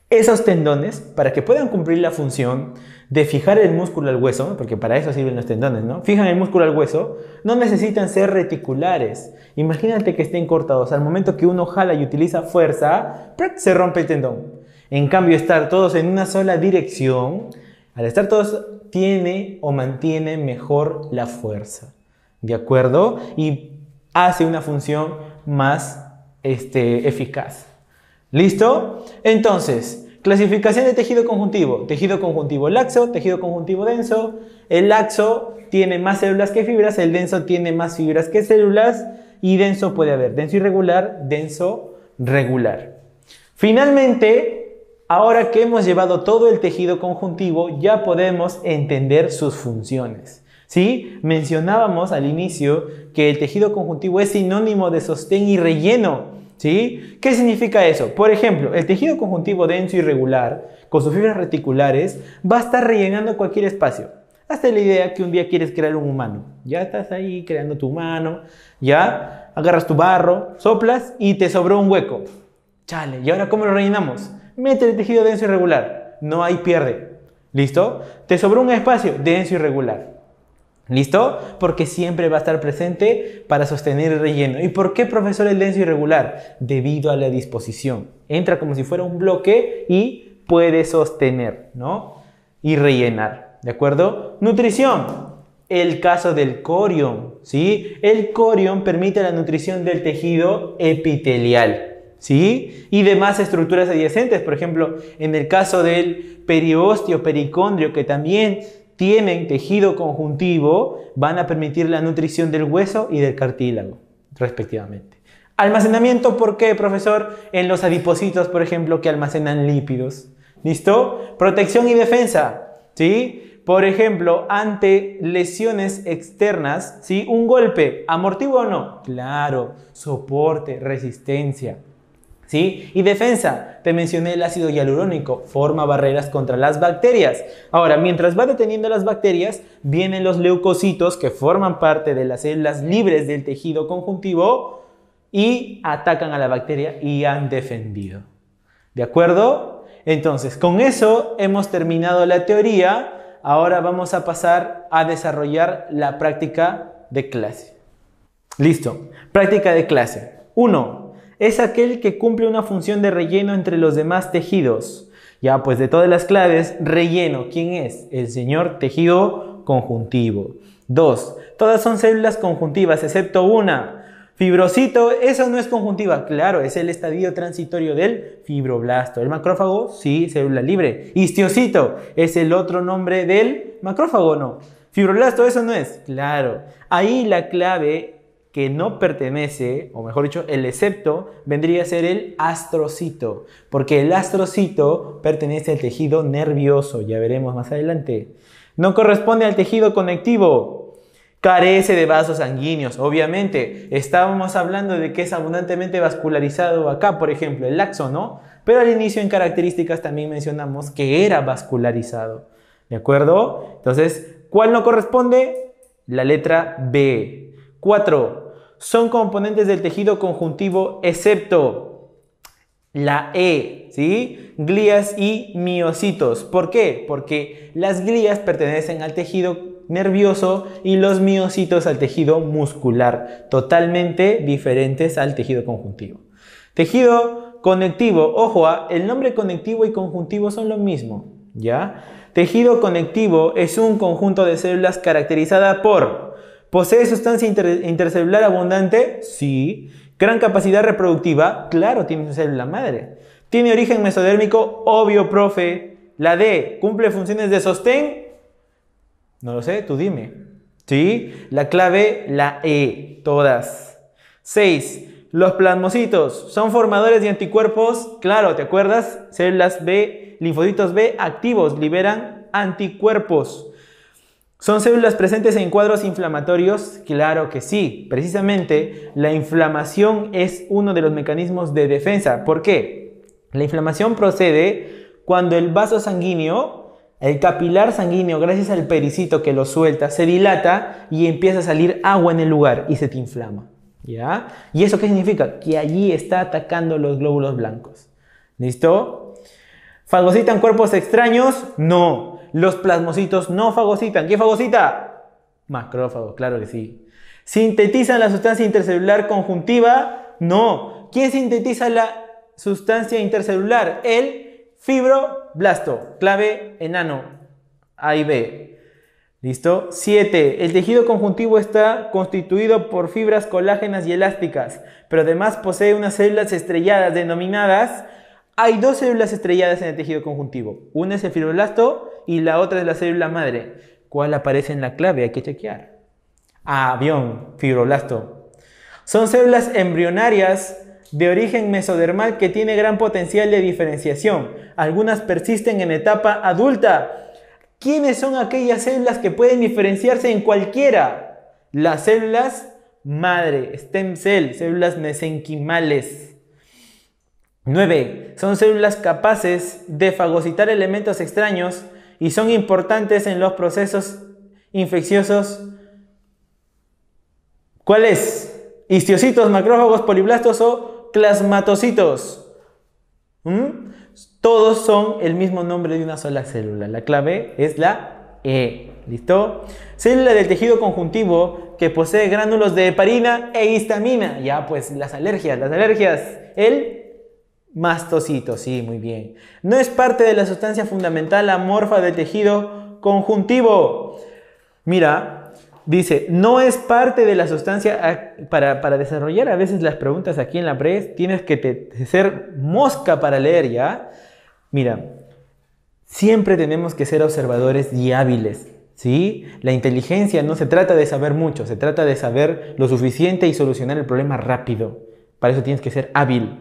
esos tendones, para que puedan cumplir la función de fijar el músculo al hueso, porque para eso sirven los tendones, ¿no? Fijan el músculo al hueso, no necesitan ser reticulares. Imagínate que estén cortados. Al momento que uno jala y utiliza fuerza, se rompe el tendón. En cambio, estar todos en una sola dirección, al estar todos, tiene o mantiene mejor la fuerza. ¿De acuerdo? Y hace una función más eficaz. ¿Listo? Entonces, clasificación de tejido conjuntivo. Tejido conjuntivo laxo, tejido conjuntivo denso. El laxo tiene más células que fibras, el denso tiene más fibras que células. Y denso puede haber denso irregular, denso regular. Finalmente, ahora que hemos llevado todo el tejido conjuntivo, ya podemos entender sus funciones. ¿Sí? Mencionábamos al inicio que el tejido conjuntivo es sinónimo de sostén y relleno. ¿Sí? ¿Qué significa eso? Por ejemplo, el tejido conjuntivo denso y regular, con sus fibras reticulares, va a estar rellenando cualquier espacio. Hazte la idea que un día quieres crear un humano. Ya estás ahí creando tu humano, ya agarras tu barro, soplas y te sobró un hueco. Chale, ¿y ahora cómo lo rellenamos? Mete el tejido denso y regular. No hay pierde. ¿Listo? Te sobró un espacio denso y regular. ¿Listo? Porque siempre va a estar presente para sostener el relleno. ¿Y por qué, profesor, el denso y regular? Debido a la disposición. Entra como si fuera un bloque y puede sostener, ¿no? Y rellenar. ¿De acuerdo? Nutrición. El caso del corión, ¿sí? El corión permite la nutrición del tejido epitelial. ¿Sí? Y demás estructuras adyacentes, por ejemplo, en el caso del periósteo, pericondrio, que también tienen tejido conjuntivo, van a permitir la nutrición del hueso y del cartílago, respectivamente. Almacenamiento, ¿por qué, profesor? En los adipocitos, por ejemplo, que almacenan lípidos. ¿Listo? Protección y defensa, ¿sí? Por ejemplo, ante lesiones externas, ¿sí? Un golpe, ¿amortigua o no? Claro, soporte, resistencia. ¿Sí? Y defensa, te mencioné el ácido hialurónico, forma barreras contra las bacterias. Ahora, mientras va deteniendo las bacterias, vienen los leucocitos que forman parte de las células libres del tejido conjuntivo y atacan a la bacteria y han defendido. ¿De acuerdo? Entonces, con eso hemos terminado la teoría. Ahora vamos a pasar a desarrollar la práctica de clase. Listo, práctica de clase. 1. Es aquel que cumple una función de relleno entre los demás tejidos. Ya, pues de todas las claves, relleno, ¿quién es? El señor tejido conjuntivo. 2. Todas son células conjuntivas, excepto una. Fibrocito, eso no es conjuntiva. Claro, es el estadio transitorio del fibroblasto. El macrófago, sí, célula libre. Histiocito, es el otro nombre del macrófago, ¿no? Fibroblasto, eso no es. Claro, ahí la clave que no pertenece, o mejor dicho, el excepto, vendría a ser el astrocito, porque el astrocito pertenece al tejido nervioso, ya veremos más adelante. No corresponde al tejido conectivo. Carece de vasos sanguíneos, obviamente. Estábamos hablando de que es abundantemente vascularizado acá, por ejemplo, el laxo, ¿no? Pero al inicio en características también mencionamos que era vascularizado. ¿De acuerdo? Entonces, ¿cuál no corresponde? La letra B. 4. Son componentes del tejido conjuntivo excepto la E, ¿sí? Glías y miocitos. ¿Por qué? Porque las glías pertenecen al tejido nervioso y los miocitos al tejido muscular, totalmente diferentes al tejido conjuntivo. Tejido conectivo, ojo, el nombre conectivo y conjuntivo son lo mismo, ¿ya? Tejido conectivo es un conjunto de células caracterizada por: ¿posee sustancia intercelular abundante? Sí. ¿Gran capacidad reproductiva? Claro, tiene su célula madre. ¿Tiene origen mesodérmico? Obvio, profe. La D, ¿cumple funciones de sostén? No lo sé, tú dime. ¿Sí? La clave, la E, todas. 6. Los plasmocitos, ¿son formadores de anticuerpos? Claro, ¿te acuerdas? Células B, linfocitos B activos, liberan anticuerpos. ¿Son células presentes en cuadros inflamatorios? Claro que sí. Precisamente, la inflamación es uno de los mecanismos de defensa. ¿Por qué? La inflamación procede cuando el vaso sanguíneo, el capilar sanguíneo, gracias al pericito que lo suelta, se dilata y empieza a salir agua en el lugar y se te inflama. ¿Ya? ¿Y eso qué significa? Que allí está atacando los glóbulos blancos. ¿Listo? ¿Fagocitan cuerpos extraños? No. Los plasmocitos no fagocitan. ¿Qué fagocita? Macrófago, claro que sí. ¿Sintetizan la sustancia intercelular conjuntiva? No. ¿Quién sintetiza la sustancia intercelular? El fibroblasto. Clave enano. A y B. ¿Listo? 7. El tejido conjuntivo está constituido por fibras colágenas y elásticas, pero además posee unas células estrelladas denominadas... Hay dos células estrelladas en el tejido conjuntivo. Una es el fibroblasto y la otra es la célula madre. ¿Cuál aparece en la clave? Hay que chequear. Avión, fibroblasto. Son células embrionarias de origen mesodermal que tiene gran potencial de diferenciación. Algunas persisten en etapa adulta. ¿Quiénes son aquellas células que pueden diferenciarse en cualquiera? Las células madre, stem cell, células mesenquimales. 9. Son células capaces de fagocitar elementos extraños y son importantes en los procesos infecciosos. ¿Cuáles? Histocitos, macrófagos, poliblastos o plasmatocitos. Todos son el mismo nombre de una sola célula. La clave es la E. ¿Listo? Célula del tejido conjuntivo que posee gránulos de heparina e histamina. Ya, pues las alergias. El mastocito, sí, muy bien. No es parte de la sustancia fundamental amorfa del tejido conjuntivo. Mira, dice, no es parte de la sustancia. Para desarrollar a veces las preguntas aquí en la PRES, tienes que ser mosca para leer, ¿ya? Mira, siempre tenemos que ser observadores y hábiles, ¿sí? La inteligencia no se trata de saber mucho, se trata de saber lo suficiente y solucionar el problema rápido. Para eso tienes que ser hábil.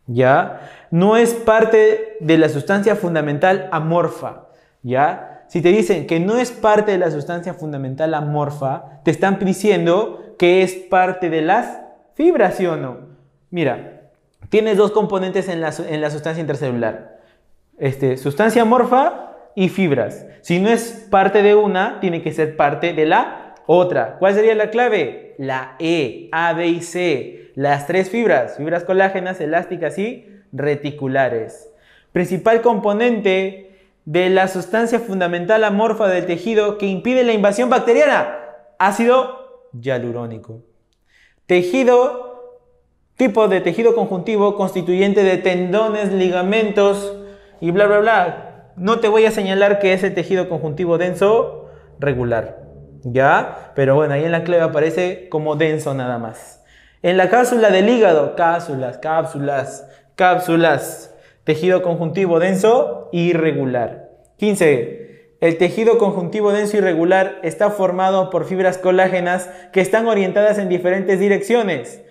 ¿Ya? No es parte de la sustancia fundamental amorfa, ¿ya? Si te dicen que no es parte de la sustancia fundamental amorfa, te están diciendo que es parte de las fibras, ¿sí o no? Mira, tienes dos componentes en la sustancia intercelular, sustancia amorfa y fibras. Si no es parte de una, tiene que ser parte de la otra. ¿Cuál sería la clave? La E, A, B y C. Las tres fibras colágenas, elásticas y reticulares. Principal componente de la sustancia fundamental amorfa del tejido que impide la invasión bacteriana. Ácido hialurónico. Tipo de tejido conjuntivo constituyente de tendones, ligamentos y bla bla bla. No te voy a señalar que es el tejido conjuntivo denso regular, ¿ya? Pero bueno, ahí en la clave aparece como denso nada más. En la cápsula del hígado, cápsulas, tejido conjuntivo denso irregular. 15. El tejido conjuntivo denso irregular está formado por fibras colágenas que están orientadas en diferentes direcciones.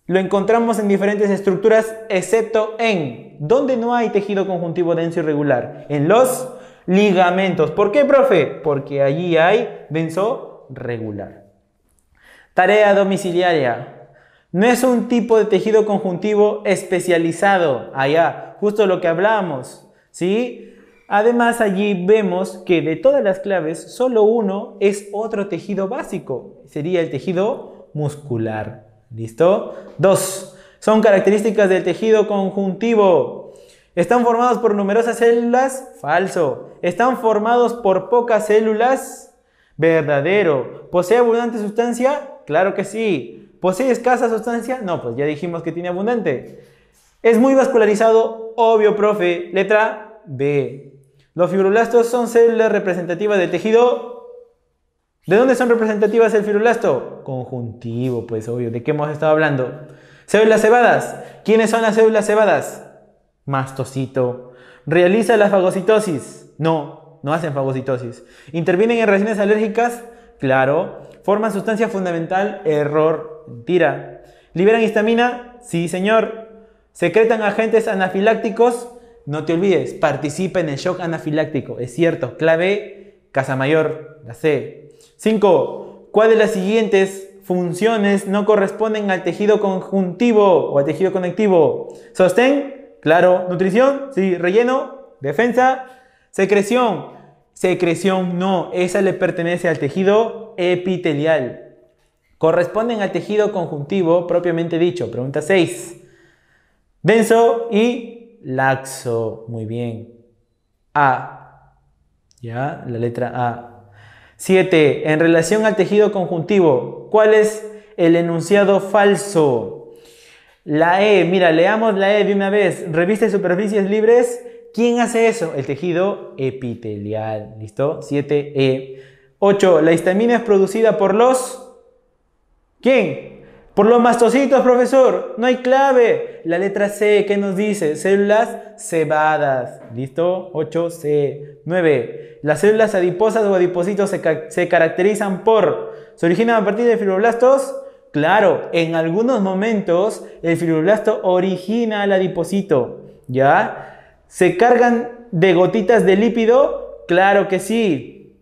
Lo encontramos en diferentes estructuras, excepto en... ¿Dónde no hay tejido conjuntivo denso irregular? En los ligamentos. ¿Por qué, profe? Porque allí hay denso tejido regular. Tarea domiciliaria. No es un tipo de tejido conjuntivo especializado. Allá, justo lo que hablábamos, ¿sí? Además, allí vemos que de todas las claves, solo uno es otro tejido básico. Sería el tejido muscular. ¿Listo? 2. Son características del tejido conjuntivo. ¿Están formados por numerosas células? Falso. ¿Están formados por pocas células? Verdadero. ¿Posee abundante sustancia? Claro que sí. ¿Posee escasa sustancia? No, pues ya dijimos que tiene abundante. ¿Es muy vascularizado? Obvio, profe. Letra B. Los fibroblastos son células representativas del tejido. ¿De dónde son representativas el fibroblasto? Conjuntivo, pues obvio. ¿De qué hemos estado hablando? Células cebadas. ¿Quiénes son las células cebadas? Mastocito. ¿Realiza la fagocitosis? No, no hacen fagocitosis. ¿Intervienen en reacciones alérgicas? Claro. ¿Forman sustancia fundamental? Error. Mentira. ¿Liberan histamina? Sí, señor. ¿Secretan agentes anafilácticos? No te olvides, participa en el shock anafiláctico. Es cierto. Clave, Casamayor, la C. 5. ¿Cuál de las siguientes funciones no corresponden al tejido conjuntivo o al tejido conectivo? ¿Sostén? Claro. ¿Nutrición? Sí. ¿Relleno? ¿Defensa? ¿Secreción? Secreción no. Esa le pertenece al tejido epitelial. Corresponden al tejido conjuntivo propiamente dicho. Pregunta 6. Denso y laxo. Muy bien. A. Ya, la letra A. 7. En relación al tejido conjuntivo, ¿cuál es el enunciado falso? La E. Mira, leamos la E de una vez. Reviste superficies libres. ¿Quién hace eso? El tejido epitelial. ¿Listo? 7E. 8. La histamina es producida por los... ¿Quién? Por los mastocitos, profesor. No hay clave. La letra C, ¿qué nos dice? Células cebadas. ¿Listo? 8C. 9. Las células adiposas o adipocitos se caracterizan por... ¿Se originan a partir de fibroblastos? Claro, en algunos momentos el fibroblasto origina al adipocito. ¿Ya? ¿Se cargan de gotitas de lípido? Claro que sí.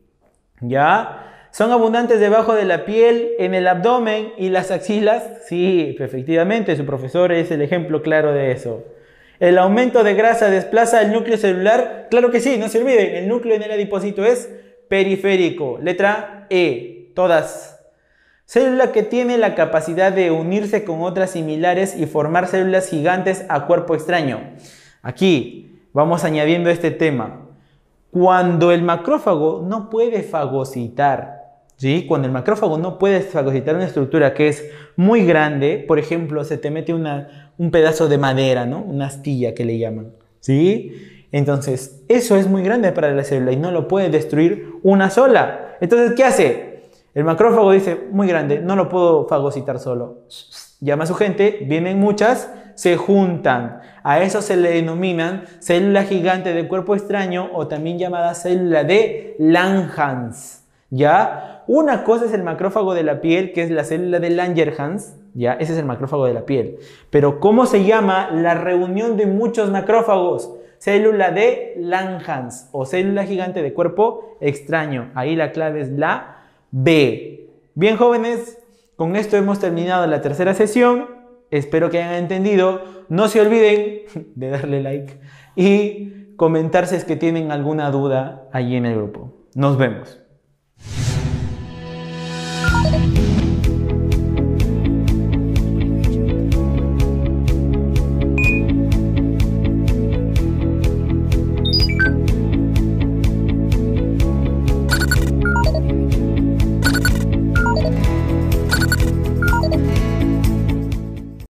¿Ya? ¿Son abundantes debajo de la piel, en el abdomen y las axilas? Sí, efectivamente, su profesor es el ejemplo claro de eso. ¿El aumento de grasa desplaza el núcleo celular? Claro que sí, no se olviden, el núcleo en el adipocito es periférico. Letra E, todas. Célula que tiene la capacidad de unirse con otras similares y formar células gigantes a cuerpo extraño. Aquí vamos añadiendo este tema. Cuando el macrófago no puede fagocitar, ¿sí? Cuando el macrófago no puede fagocitar una estructura que es muy grande, por ejemplo, se te mete un pedazo de madera, ¿no? Una astilla que le llaman, ¿sí? Entonces, eso es muy grande para la célula y no lo puede destruir una sola. Entonces, ¿qué hace? El macrófago dice, muy grande, no lo puedo fagocitar solo. Llama a su gente, vienen muchas, se juntan. A eso se le denominan célula gigante de cuerpo extraño o también llamada célula de Langerhans. ¿Ya? Una cosa es el macrófago de la piel, que es la célula de Langerhans. ¿Ya? Ese es el macrófago de la piel. Pero ¿cómo se llama la reunión de muchos macrófagos? Célula de Langerhans o célula gigante de cuerpo extraño. Ahí la clave es la B. Bien, jóvenes, con esto hemos terminado la tercera sesión. Espero que hayan entendido. No se olviden de darle like y comentar si es que tienen alguna duda allí en el grupo. Nos vemos.